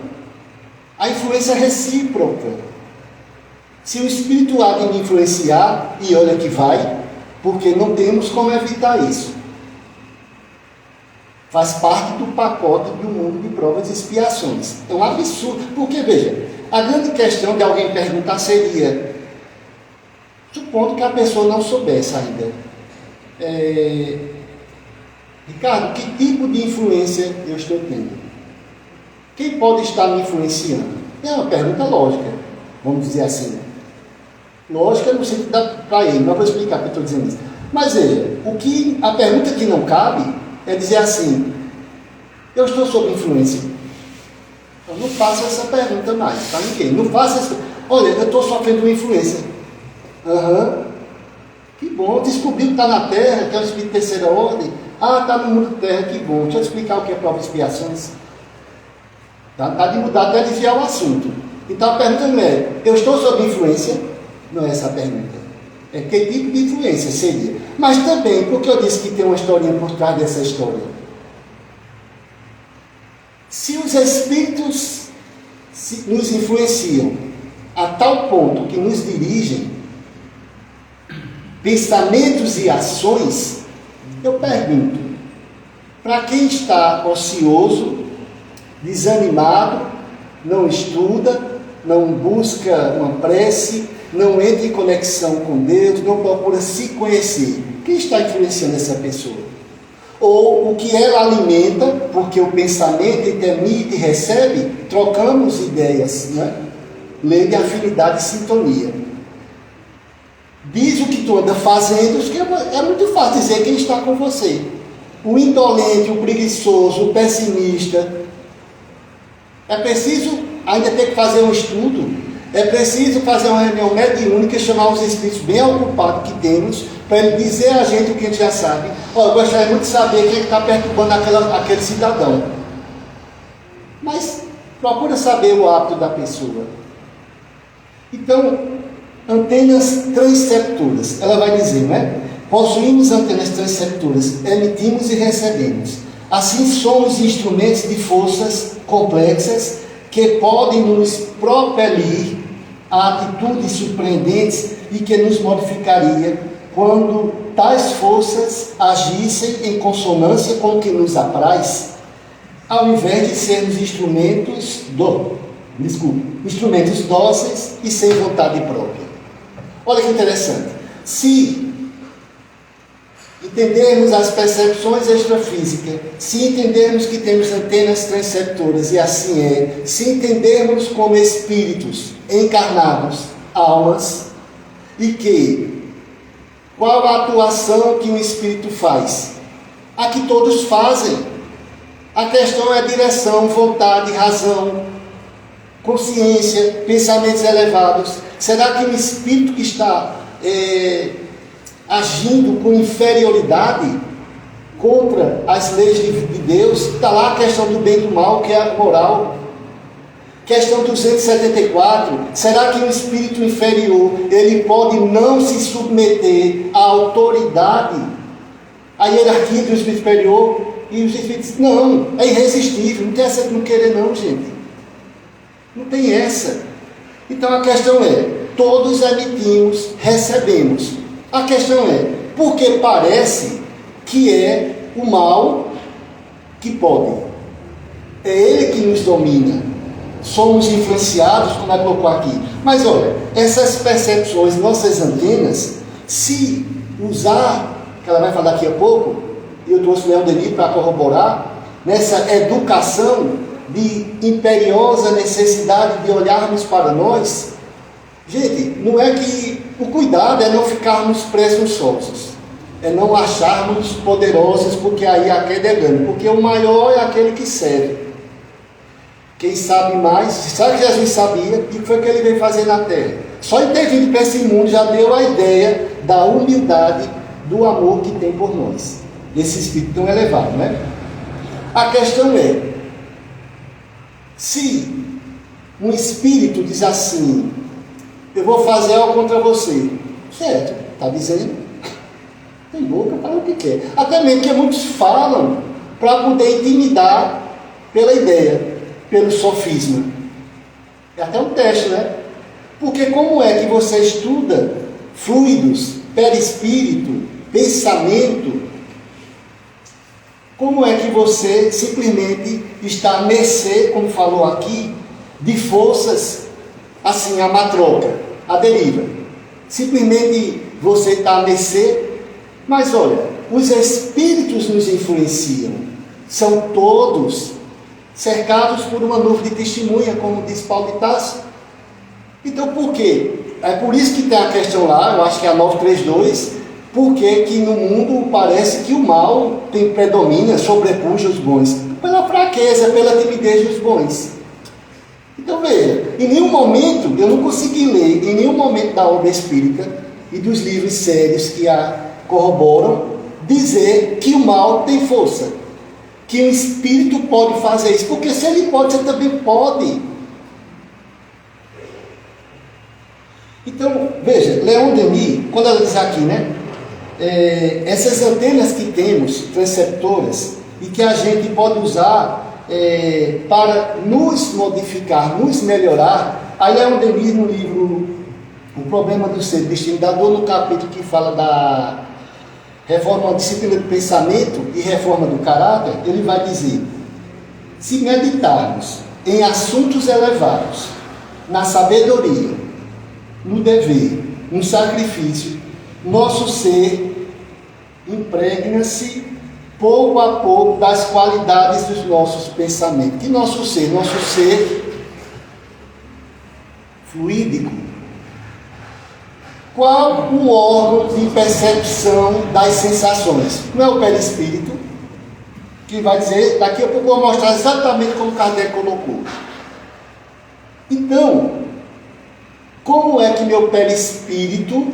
a influência é recíproca. Se o espírito há de me influenciar, e olha que vai, porque não temos como evitar isso. Faz parte do pacote do mundo de provas e expiações. É um absurdo. Porque, veja, a grande questão de alguém perguntar seria, supondo que a pessoa não soubesse ainda, Ricardo, que tipo de influência eu estou tendo? Quem pode estar me influenciando? É uma pergunta lógica, vamos dizer assim. Lógica no sentido para ele, não vou explicar porque eu estou dizendo isso. Mas veja, a pergunta que não cabe é dizer assim, eu estou sob influência. Então não faça essa pergunta mais, para ninguém. Não faça essa. Olha, eu estou sofrendo uma influência. Que bom, descobriu que está na Terra, que é o espírito de terceira ordem. Ah, está no mundo Terra, que bom. Deixa eu explicar o que é prova de expiações. Está de mudar até desviar o assunto. Então a pergunta não é, eu estou sob influência? Não é essa a pergunta. É que tipo de influência seria. Mas também, porque eu disse que tem uma historinha por trás dessa história. Se os espíritos nos influenciam a tal ponto que nos dirigem pensamentos e ações, eu pergunto, para quem está ocioso, desanimado, não estuda, não busca uma prece, não entra em conexão com Deus, não procura se conhecer, quem está influenciando essa pessoa? Ou o que ela alimenta, porque o pensamento emite e recebe, trocamos ideias, né? Lei de afinidade e sintonia. Diz o que tu anda fazendo, que é muito fácil dizer quem está com você. O indolente, o preguiçoso, o pessimista. É preciso ainda ter que fazer um estudo, é preciso fazer uma reunião mediúnica e chamar os espíritos bem ocupados que temos, para ele dizer a gente o que a gente já sabe. Eu gostaria muito de saber quem está perturbando aquele cidadão. Mas procura saber o hábito da pessoa. Então, antenas transceptoras, ela vai dizer, não é? Possuímos antenas transceptoras, emitimos e recebemos. Assim somos instrumentos de forças complexas que podem nos propelir a atitudes surpreendentes e que nos modificaria quando tais forças agissem em consonância com o que nos apraz, ao invés de sermos instrumentos dóceis e sem vontade própria. Olha que interessante. entendermos as percepções extrafísicas, se entendermos que temos antenas transceptoras, e assim é, se entendermos como espíritos encarnados, almas, e que qual a atuação que um espírito faz? A que todos fazem. A questão é direção, vontade, razão, consciência, pensamentos elevados. Será que um espírito que está agindo com inferioridade contra as leis de Deus, está lá a questão do bem e do mal, que é a moral. Questão 274, será que um espírito inferior, ele pode não se submeter à autoridade, à hierarquia do espírito superior? E os espíritos, não, é irresistível, não tem essa de não querer não, gente. Não tem essa. Então a questão é, todos emitimos, recebemos. A questão é, porque parece que é o mal que pode. É ele que nos domina. Somos influenciados, como ela colocou aqui. Mas olha, essas percepções, nossas antenas, se usar, que ela vai falar daqui a pouco, eu trouxe o Leão Denis para corroborar, nessa educação de imperiosa necessidade de olharmos para nós, gente, não é que o cuidado é não ficarmos presunçosos, é não acharmos poderosos, porque aí a queda é grande, porque o maior é aquele que serve. Quem sabe mais, sabe que Jesus sabia, o que foi que ele veio fazer na terra? Só em ter vindo para esse mundo já deu a ideia da humildade, do amor que tem por nós. Esse espírito tão elevado, né? A questão é, se um espírito diz assim, eu vou fazer algo contra você, certo, está dizendo, tem boca, fala o que quer. Até mesmo que muitos falam para poder intimidar pela ideia, pelo sofisma. É até um teste, né? Porque como é que você estuda fluidos, perispírito, pensamento? Como é que você simplesmente está à mercê, como falou aqui, de forças assim, a matroca, a deriva? Simplesmente você está à mercê, mas olha, os espíritos nos influenciam, são todos cercados por uma nuvem de testemunha, como diz Paulo de Tarso. Então por quê? É por isso que tem a questão lá, eu acho que é a 932, porque que no mundo parece que o mal predomina, sobrepuja os bons, pela fraqueza, pela timidez dos bons. Então veja, em nenhum momento, eu não consegui ler, em nenhum momento da obra espírita e dos livros sérios que a corroboram, dizer que o mal tem força, que o espírito pode fazer isso, porque se ele pode, você também pode. Então, veja, Leão Denis, quando ela diz aqui, né, essas antenas que temos, transceptoras, e que a gente pode usar para nos modificar, nos melhorar, aí Leão Denis no livro O Problema do Ser, Destino da Dor, no capítulo que fala da reforma da disciplina do pensamento e reforma do caráter, ele vai dizer, se meditarmos em assuntos elevados, na sabedoria, no dever, no sacrifício, nosso ser impregna-se pouco a pouco das qualidades dos nossos pensamentos. Que nosso ser fluídico. Qual o órgão de percepção das sensações? Não é o perispírito, que vai dizer, daqui a pouco eu vou mostrar exatamente como Kardec colocou. Então, como é que meu perispírito,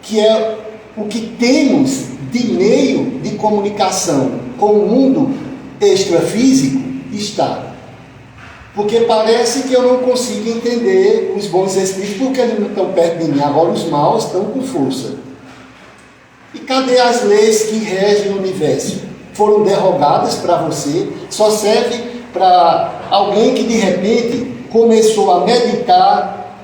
que é o que temos de meio de comunicação com o mundo extrafísico, está? Porque parece que eu não consigo entender os bons espíritos, porque eles não estão perto de mim. Agora os maus estão com força. E cadê as leis que regem o universo? Foram derrogadas para você? Só serve para alguém que de repente começou a meditar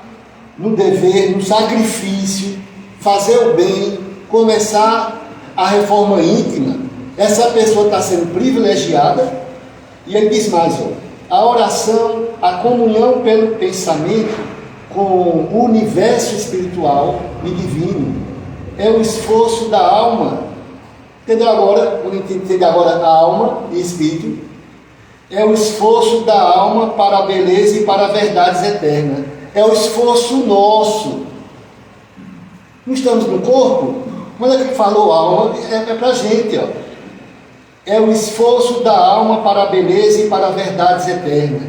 no dever, no sacrifício, fazer o bem, começar a reforma íntima. Essa pessoa está sendo privilegiada. E ele diz mais, ó, a oração, a comunhão pelo pensamento com o universo espiritual e divino é o esforço da alma Entendeu agora? Quando a gente entende agora a alma e espírito, é o esforço da alma para a beleza e para verdades eternas. É o esforço nosso. Não estamos no corpo? Quando é que falou alma, é para a gente, ó. É o esforço da alma para a beleza e para verdades eternas.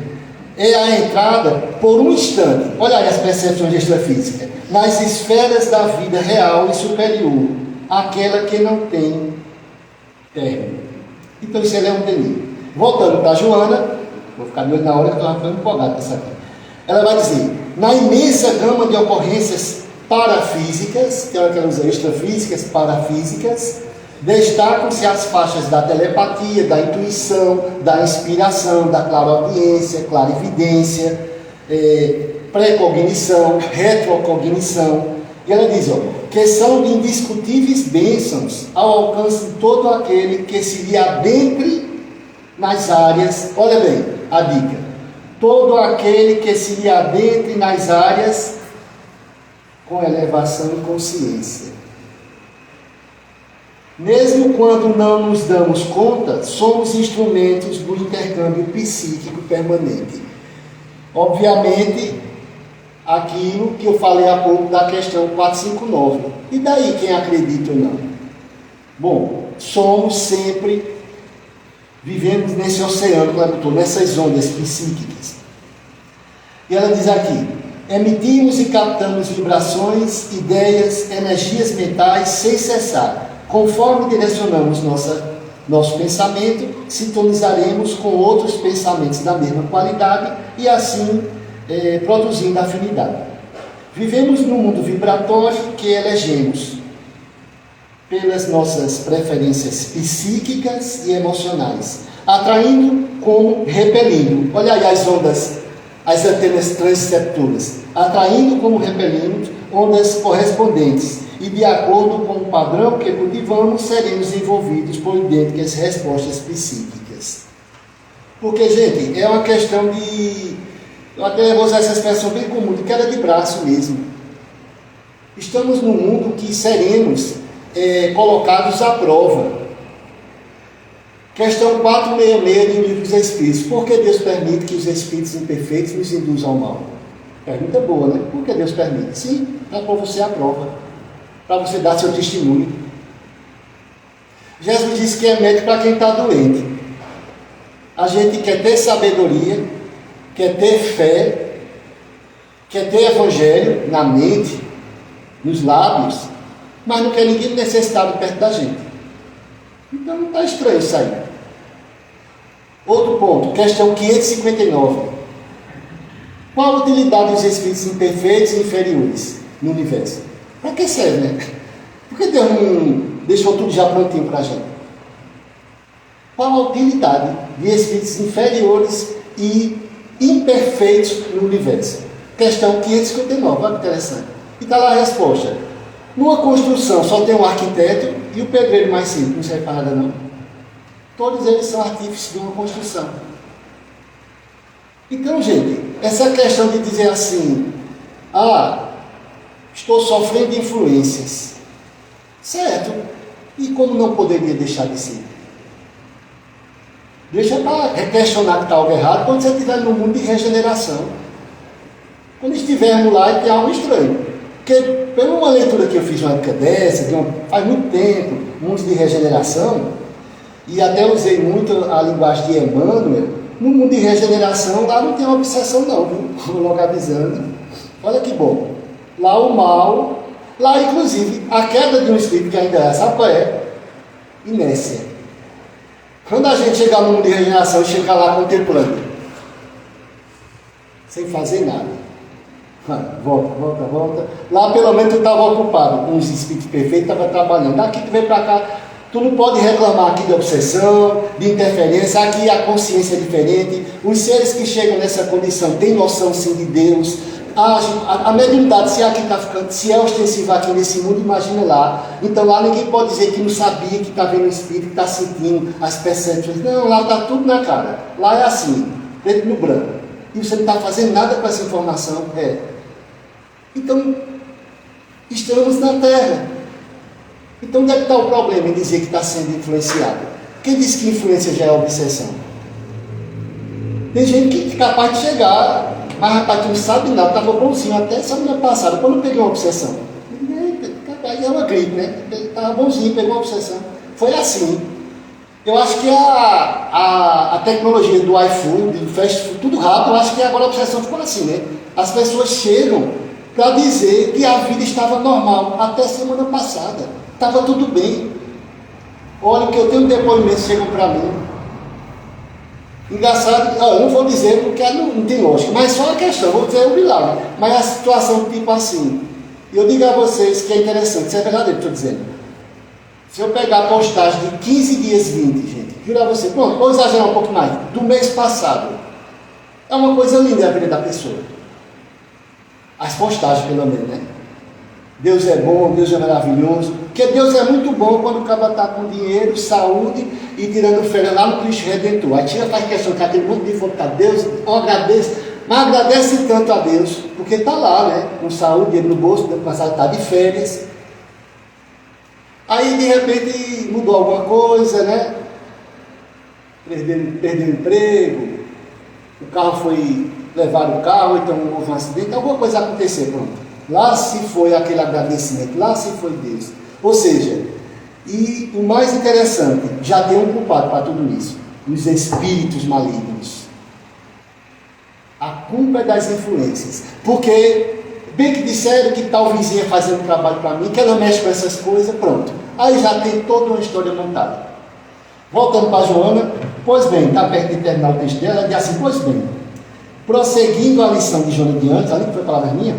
É a entrada, por um instante, olha aí as percepções extrafísicas, nas esferas da vida real e superior, aquela que não tem término. Então isso é Leon Denis. Voltando para a Joana, vou ficar de olho na hora que eu estou ficando empolgado com essa aqui. Ela vai dizer, na imensa gama de ocorrências parafísicas, que é o que ela usa, extrafísicas, parafísicas, destacam-se as faixas da telepatia, da intuição, da inspiração, da clareaudiência, clarividência, precognição, retrocognição. E ela diz, ó, que são de indiscutíveis bênçãos ao alcance de todo aquele que se lhe adentre nas áreas, olha bem a dica, todo aquele que se lhe adentre nas áreas com elevação e consciência. Mesmo quando não nos damos conta, somos instrumentos do intercâmbio psíquico permanente. Obviamente, aquilo que eu falei há pouco da questão 459. E daí quem acredita ou não? Bom, somos sempre, vivemos nesse oceano, nessas ondas psíquicas. E ela diz aqui, emitimos e captamos vibrações, ideias, energias mentais sem cessar. Conforme direcionamos nosso pensamento, sintonizaremos com outros pensamentos da mesma qualidade e assim produzindo afinidade. Vivemos num mundo vibratório que elegemos pelas nossas preferências psíquicas e emocionais, atraindo como repelindo. Olha aí as ondas, as antenas transceptoras, atraindo como repelindo ondas correspondentes. E de acordo com o padrão que cultivamos, seremos envolvidos por idênticas respostas psíquicas. Porque, gente, é uma questão de... Eu até vou usar essa expressão bem comum, de queda de braço mesmo. Estamos num mundo que seremos colocados à prova. Questão 466 do Livro dos Espíritos. Por que Deus permite que os espíritos imperfeitos nos induzam ao mal? Pergunta boa, né? Por que Deus permite? Sim, para pôr você à prova. Para você dar seu testemunho. Jesus disse que é médico para quem está doente. A gente quer ter sabedoria, quer ter fé, quer ter evangelho na mente, nos lábios, mas não quer ninguém necessitado perto da gente. Então não está estranho isso aí. Outro ponto, questão 559. Qual a utilidade dos espíritos imperfeitos e inferiores no universo? Para que serve, né? Por que Deus não deixou tudo já prontinho para a gente? Qual a utilidade de espíritos inferiores e imperfeitos no universo? Questão 559, olha que interessante. E está lá a resposta. Numa construção só tem um arquiteto e o pedreiro mais simples, não serve para nada não. Todos eles são artífices de uma construção. Então, gente, essa questão de dizer assim, estou sofrendo de influências. Certo. E como não poderia deixar de ser? Deixa para questionar que está algo errado quando você estiver no mundo de regeneração. Quando estivermos lá e tem algo estranho. Porque, pela uma leitura que eu fiz uma época dessa, faz muito tempo, mundo de regeneração, e até usei muito a linguagem de Emmanuel, no mundo de regeneração, lá não tem obsessão não, viu? Vou logo avisando. Olha que bom. Lá o mal, lá inclusive a queda de um espírito que ainda é, sabe qual é? Inércia. Quando a gente chegar no mundo de regeneração, chega lá contemplando, sem fazer nada. Volta. Lá pelo menos tu estava ocupado com os espíritos perfeitos, estava trabalhando. Daqui tu vem para cá, tu não pode reclamar aqui de obsessão, de interferência, aqui a consciência é diferente. Os seres que chegam nessa condição têm noção sim de Deus. A mediunidade, se aqui está ficando, se é ostensiva aqui nesse mundo, imagina lá. Então lá ninguém pode dizer que não sabia, que está vendo o espírito, que está sentindo as percepções. Não, lá está tudo na cara. Lá é assim, preto no branco. E você não está fazendo nada com essa informação. Então, estamos na Terra. Então, onde é que está o problema em dizer que está sendo influenciado? Quem disse que influência já é obsessão? Tem gente que é capaz de chegar, mas rapaz, tu não sabe nada, estava bonzinho até semana passada, quando eu peguei uma obsessão. Capaz, é uma gripe, né? Estava bonzinho, pegou uma obsessão. Foi assim. Eu acho que a tecnologia do iFood, do fast food, tudo rápido, eu acho que agora a obsessão ficou assim, né? As pessoas chegam para dizer que a vida estava normal até semana passada. Estava tudo bem. Olha, que eu tenho depoimentos que chegam para mim. Engraçado, eu não vou dizer porque não tem lógica, mas só a questão, vou dizer o milagre. Mas a situação tipo assim, eu digo a vocês que é interessante, isso é verdadeiro, estou dizendo. Se eu pegar a postagem de 15 dias 20, gente, juro a você, pronto, vou exagerar um pouco mais, do mês passado, é uma coisa linda a vida da pessoa. As postagens, pelo menos, né? Deus é bom, Deus é maravilhoso, porque Deus é muito bom quando o cara está com dinheiro, saúde e tirando férias lá no Cristo Redentor. A tia faz questão que aquele monte de foto para Deus, eu agradeço, mas agradece tanto a Deus, porque está lá, né? Com saúde, dinheiro no bolso, está de férias. Aí de repente mudou alguma coisa, né? Perdeu o emprego, o carro foi levar o carro, então houve um acidente, alguma coisa aconteceu, pronto. Lá se foi aquele agradecimento, lá se foi Deus. Ou seja, e o mais interessante, já tem um culpado para tudo isso, os espíritos malignos. A culpa é das influências, porque bem que disseram que tal vizinha fazendo trabalho para mim, que ela mexe com essas coisas, pronto. Aí já tem toda uma história montada. Voltando para a Joana, pois bem, está perto de terminar o texto dela, ela diz assim, pois bem, prosseguindo a lição de Joana de antes, ali que foi palavra minha,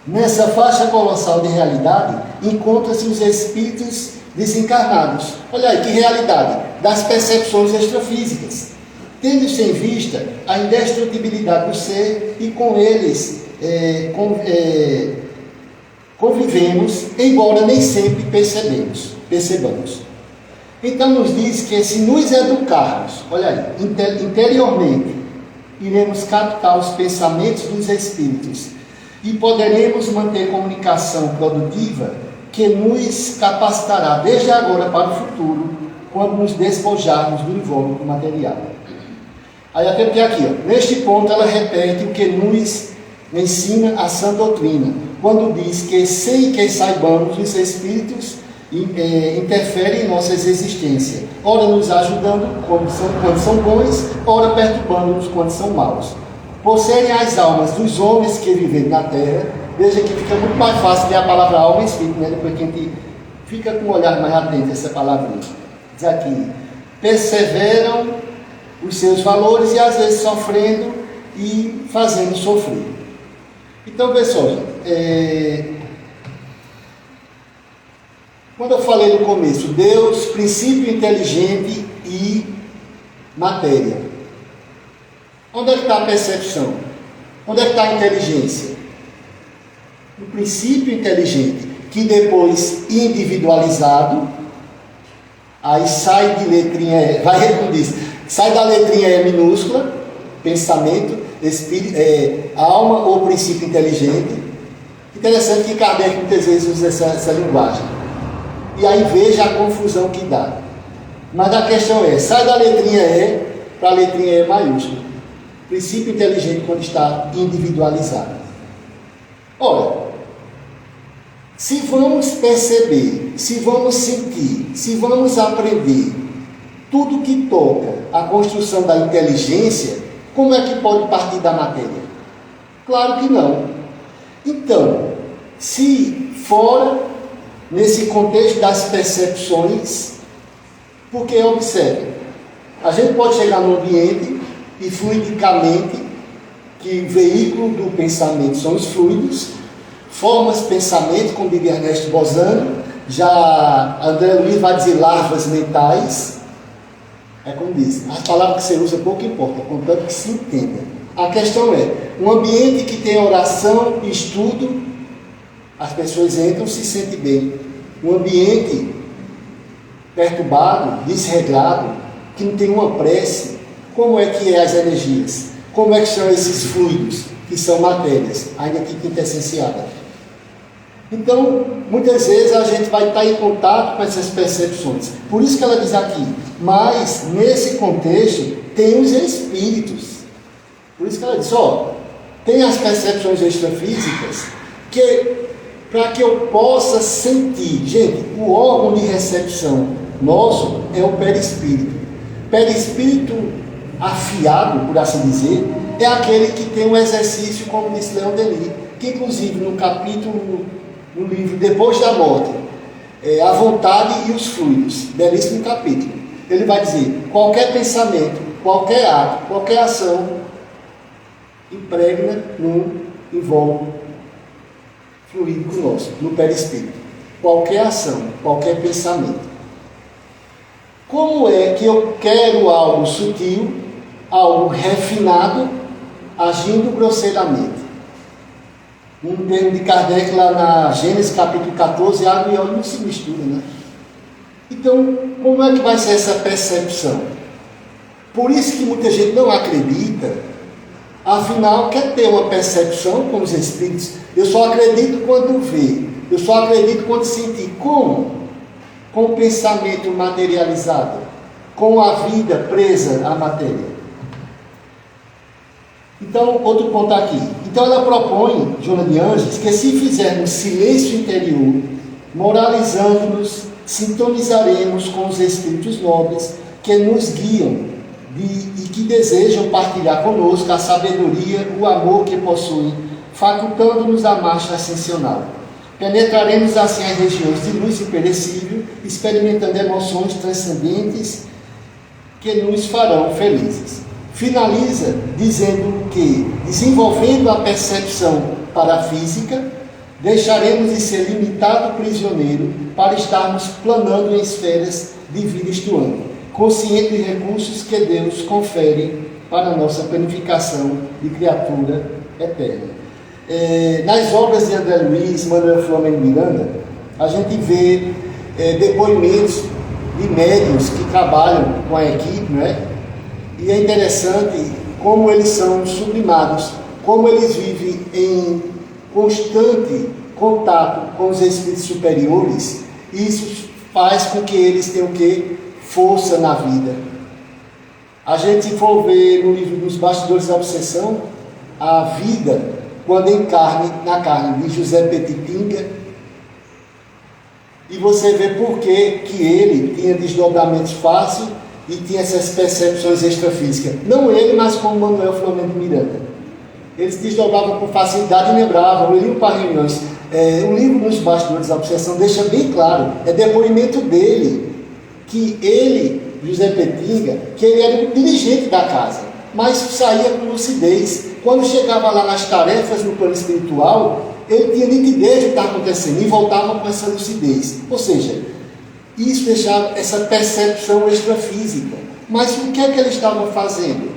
nessa faixa colossal de realidade, encontram-se os espíritos desencarnados. Olha aí, que realidade! Das percepções extrafísicas. Tendo-se em vista a indestrutibilidade do ser e com eles convivemos, embora nem sempre percebamos. Então nos diz que se nos educarmos, olha aí, interiormente, iremos captar os pensamentos dos espíritos e poderemos manter comunicação produtiva que nos capacitará desde agora para o futuro, quando nos despojarmos do invólucro material. Aí até porque aqui, ó, neste ponto ela repete o que nos ensina a sã doutrina, quando diz que sem que saibamos, os espíritos interferem em nossas existências, ora nos ajudando quando são bons, ora perturbando-nos quando são maus. Por serem as almas dos homens que vivem na terra, veja que fica muito mais fácil ver a palavra alma e espírito, né? Depois que a gente fica com um olhar mais atento a essa palavrinha. Diz aqui, perseveram os seus valores e às vezes sofrendo e fazendo sofrer. Então, pessoal, quando eu falei no começo, Deus, princípio inteligente e matéria. Onde é que está a percepção? Onde é que está a inteligência? O princípio inteligente, que depois individualizado, aí sai de letrinha E, vai como diz, sai da letrinha E minúscula, pensamento, espírito, alma ou princípio inteligente. Interessante que Kardec muitas vezes usa essa linguagem. E aí veja a confusão que dá. Mas a questão é, sai da letrinha E para a letrinha E maiúscula. Princípio inteligente quando está individualizado. Ora, se vamos perceber, se vamos sentir, se vamos aprender tudo que toca a construção da inteligência, como é que pode partir da matéria? Claro que não. Então, se fora, nesse contexto das percepções, porque observe, a gente pode chegar num ambiente e fluidicamente, que o veículo do pensamento são os fluidos, formas de pensamento, como diria Ernesto Bozano, já André Luiz vai dizer larvas mentais, é como diz, as palavras que você usa pouco importa, contanto que se entenda. A questão é, um ambiente que tem oração, estudo, as pessoas entram e se sentem bem. Um ambiente perturbado, desregrado, que não tem uma prece, como é que é as energias? Como é que são esses fluidos, que são matérias, ainda que quintessenciadas? Então, muitas vezes a gente vai estar em contato com essas percepções. Por isso que ela diz aqui, mas nesse contexto tem os espíritos. Por isso que ela diz, tem as percepções extrafísicas que, para que eu possa sentir, gente, o órgão de recepção nosso é o perispírito. Perispírito afiado, por assim dizer, é aquele que tem um exercício, como disse Leon Denis, que inclusive no capítulo, no livro Depois da Morte, a vontade e os fluidos, belíssimo capítulo, ele vai dizer, qualquer pensamento, qualquer ato, qualquer ação, impregna no invólucro fluídico nosso, no perispírito. Qualquer ação, qualquer pensamento. Como é que eu quero algo sutil, algo refinado, agindo grosseiramente? Um termo de Kardec lá na Gênesis capítulo 14, água e óleo não se mistura, né? Então, como é que vai ser essa percepção? Por isso que muita gente não acredita, afinal, quer ter uma percepção com os espíritos. Eu só acredito quando vê, eu só acredito quando sentir. Como? Com o pensamento materializado, com a vida presa à matéria. Então, outro ponto aqui. Então, ela propõe, Joana de Ângeles, que se fizermos silêncio interior, moralizando-nos, sintonizaremos com os espíritos nobres que nos guiam e que desejam partilhar conosco a sabedoria, o amor que possuem, facultando-nos a marcha ascensional. Penetraremos assim as regiões de luz imperecível, experimentando emoções transcendentes que nos farão felizes. Finaliza dizendo que, desenvolvendo a percepção parafísica, deixaremos de ser limitado prisioneiro para estarmos planando em esferas de vida estuante, consciente de recursos que Deus confere para a nossa planificação de criatura eterna. Nas obras de André Luiz, Manuel Flamengo Miranda, a gente vê depoimentos de médiuns que trabalham com a equipe, né? E é interessante como eles são sublimados, como eles vivem em constante contato com os espíritos superiores, e isso faz com que eles tenham força na vida. A gente for ver no livro dos Bastidores da Obsessão, a vida quando na carne de José Petipinga, e você vê por que ele tinha desdobramentos fáceis e tinha essas percepções extrafísicas. Não ele, mas como Manuel Flamengo Miranda. Eles desdobravam com facilidade e lembravam, iriam para reuniões. O livro Nos Bastidores da Obsessão deixa bem claro, é depoimento dele, que ele, José Petipinga, que ele era o dirigente da casa, mas saía com lucidez. Quando chegava lá nas tarefas no plano espiritual, ele tinha nitidez do que estava acontecendo e voltava com essa lucidez. Ou seja, isso deixava essa percepção extrafísica. Mas o que é que ele estava fazendo?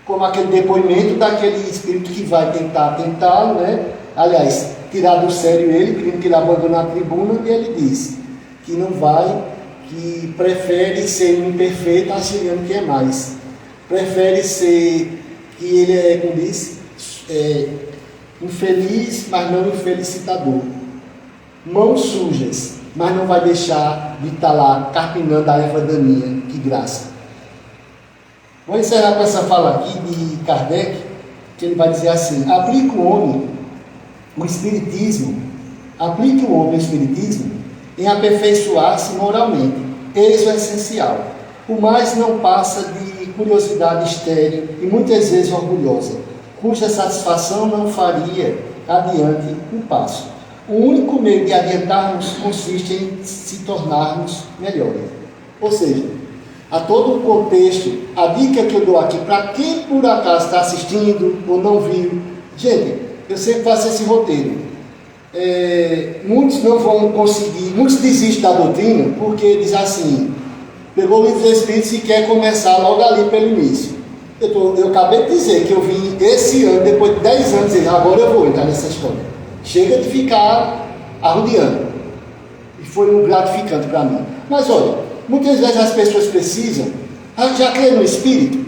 Como aquele depoimento daquele espírito que vai tentar tentá-lo, né? Aliás, tirar do sério ele, querendo que ele abandone a tribuna, e ele diz que não vai, que prefere ser um imperfeito auxiliando que é mais. Prefere ser, que ele é, como diz, infeliz, mas não infelicitador. Mãos sujas, mas não vai deixar de estar lá carpinando a erva daninha. Que graça. Vou encerrar com essa fala aqui de Kardec, que ele vai dizer assim: aplique o homem o espiritismo em aperfeiçoar-se moralmente. Eis o essencial. O mais não passa de curiosidade estéril e muitas vezes orgulhosa, cuja satisfação não faria adiante um passo. O único meio de adiantarmos consiste em se tornarmos melhores. Ou seja, a todo o contexto, a dica que eu dou aqui, para quem por acaso está assistindo ou não viu, gente, eu sempre faço esse roteiro. Muitos não vão conseguir, muitos desistem da doutrina porque diz assim, pegou o livro dos Espíritos e quer começar logo ali pelo início. Eu acabei de dizer que eu vim esse ano, depois de 10 anos, dizer, agora eu vou entrar nessa história. Chega de ficar arrodeando. E foi um gratificante para mim. Mas olha, muitas vezes as pessoas precisam, já crê no Espírito?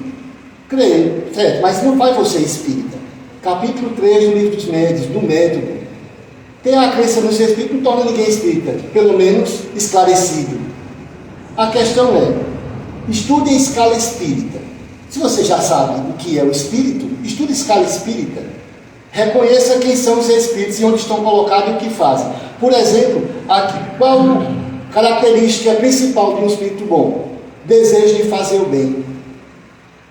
Creio, certo, mas não faz você espírita. Capítulo 3 do livro dos médiuns, do método. Ter a crença no seu espírito não torna ninguém espírita, pelo menos esclarecido. A questão é, estude em escala espírita. Se você já sabe o que é o espírito, estude em escala espírita. Reconheça quem são os espíritos e onde estão colocados e o que fazem. Por exemplo, aqui, qual a característica principal de um espírito bom? Desejo de fazer o bem.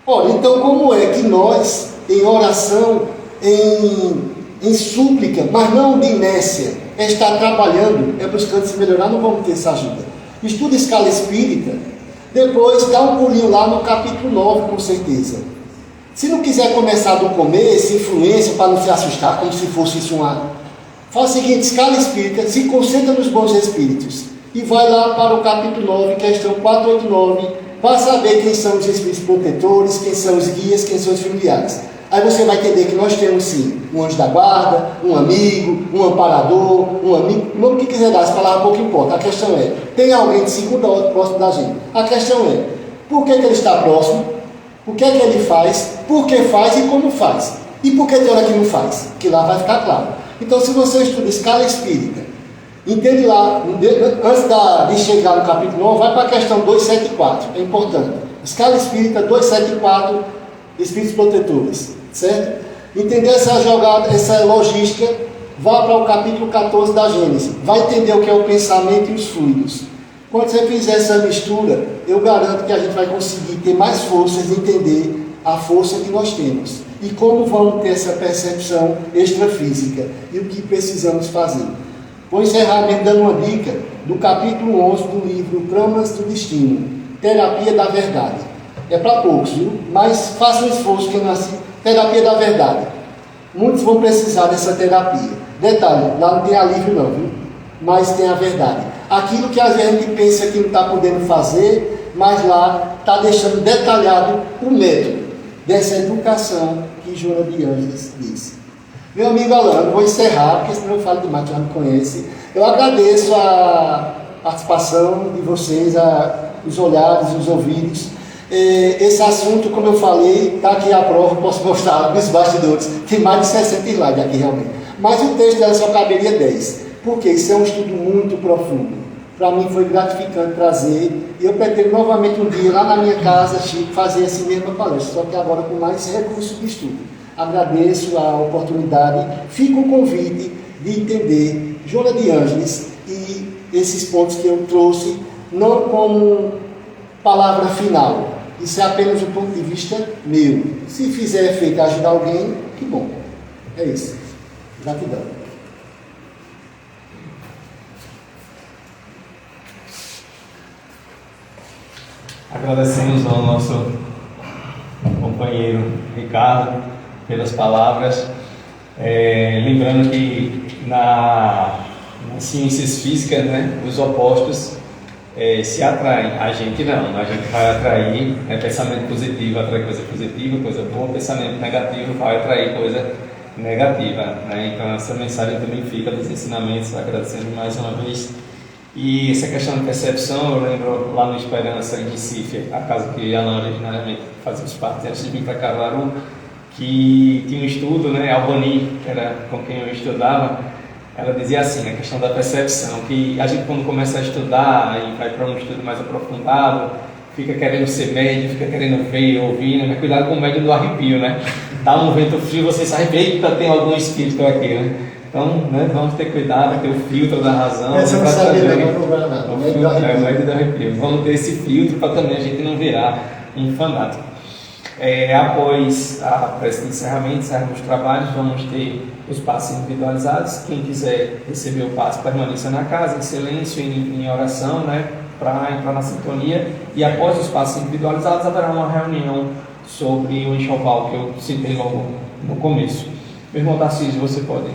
Ora, então como é que nós, em oração, em súplica, mas não de inércia, está trabalhando, buscando se melhorar, não vamos ter essa ajuda. Estuda escala espírita, depois dá um pulinho lá no capítulo 9, com certeza. Se não quiser começar do começo, influência, para não se assustar, como se fosse isso faz o seguinte, escala espírita, se concentra nos bons espíritos, e vai lá para o capítulo 9, questão 489, para saber quem são os espíritos protetores, quem são os guias, quem são os familiares. Aí você vai entender que nós temos sim um anjo da guarda, um amigo, um amparador, um amigo, o nome que quiser dar, essa palavra pouco importa. A questão é, tem alguém de segunda ordem próximo da gente? A questão é, por que ele está próximo? O que é que ele faz? Por que faz e como faz? E por que tem hora que não faz? Que lá vai ficar claro. Então, se você estuda escala espírita, entende lá, antes de chegar no capítulo 9, vai para a questão 274, é importante. Escala espírita 274, espíritos protetores, certo? Entender essa jogada, essa logística, vá para o capítulo 14 da Gênesis, vai entender o que é o pensamento e os fluidos. Quando você fizer essa mistura, eu garanto que a gente vai conseguir ter mais forças de entender a força que nós temos e como vamos ter essa percepção extrafísica e o que precisamos fazer. Vou encerrar mesmo dando uma dica do capítulo 11 do livro Tramas do Destino, Terapia da Verdade. É para poucos, viu? Mas faça um esforço quem nasce. Terapia da Verdade. Muitos vão precisar dessa terapia. Detalhe, lá não tem alívio não, viu? Mas tem a verdade. Aquilo que às vezes a gente pensa que não está podendo fazer, mas lá está deixando detalhado o método dessa educação que Joana de Ângeles disse. Meu amigo Alan, eu vou encerrar, porque senão eu falo demais, já me conhece. Eu agradeço a participação de vocês, os olhares, os ouvidos. Esse assunto, como eu falei, está aqui à prova, posso mostrar nos bastidores. Tem mais de 60 slides aqui realmente. Mas o texto dela só caberia 10, porque isso é um estudo muito profundo. Para mim foi gratificante trazer, e eu pretendo novamente um dia lá na minha casa, Chico, fazer essa mesma palestra, só que agora com mais recursos de estudo. Agradeço a oportunidade, fica o convite de entender Joana de Ângeles e esses pontos que eu trouxe, não como palavra final, isso é apenas um ponto de vista meu. Se fizer efeito ajudar alguém, que bom. É isso. Gratidão. Agradecemos ao nosso companheiro Ricardo pelas palavras, lembrando que nas ciências físicas, né, os opostos se atraem, a gente não, a gente vai atrair pensamento positivo, atrai coisa positiva, coisa boa, pensamento negativo vai atrair coisa negativa, né? Então essa mensagem também fica dos ensinamentos, agradecendo mais uma vez. E essa questão de percepção, eu lembro lá no Esperança, em Recife, a casa que Alan originariamente fazia parte, antes de vir para Caruaru, que tinha um estudo, né, Albani, que era com quem eu estudava, ela dizia assim, a questão da percepção, que a gente quando começa a estudar e vai para um estudo mais aprofundado, fica querendo ser médio, fica querendo ver, ouvir, né? Mas cuidado com o médio do arrepio, né? Dá um vento frio, você se arrepia, eita, tem algum espírito aqui, né? Então, né, vamos ter cuidado, ter o filtro da razão. Essa eu não sabia, não o médio do arrepio. Vamos ter esse filtro para também a gente não virar um fanático. Após a prece de encerramento, encerramos os trabalhos, vamos ter os passos individualizados. Quem quiser receber o passo, permaneça na casa, em silêncio, em oração, né, para entrar na sintonia. E após os passos individualizados, haverá uma reunião sobre o enxoval que eu citei logo no começo. Meu irmão Tarcísio, você pode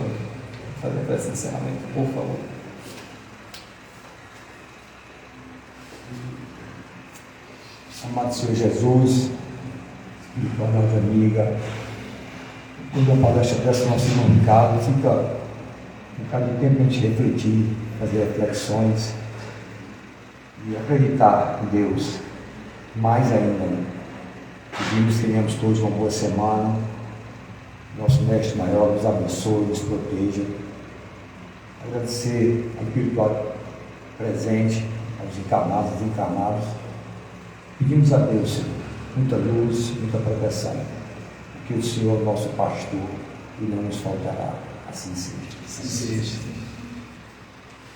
fazer a prece de encerramento, por favor. Amado Senhor Jesus, espiritualidade amiga, quando a palestra dessa nossa comunicado, fica um bocado de tempo a gente refletir, fazer reflexões e acreditar em Deus mais ainda. Né? Pedimos que tenhamos todos uma boa semana. Nosso Mestre Maior nos abençoe, nos proteja. Agradecer ao espiritual presente, aos encarnados e desencarnados. Pedimos a Deus, Senhor, muita luz, muita proteção, porque o Senhor é o nosso pastor e não nos faltará. Assim seja.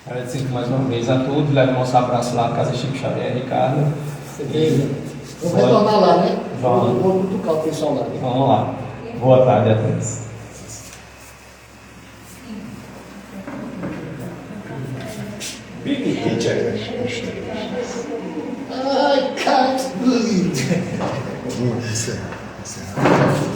Agradecendo mais uma vez a todos, leva o nosso abraço lá na Casa Chico Xavier, Ricardo. Vamos retornar lá, né? Vamos. Vou cutucar o pessoal lá. Vamos lá. Boa tarde a todos. Ai, cara, que bonito. Vamos lá, encerrar.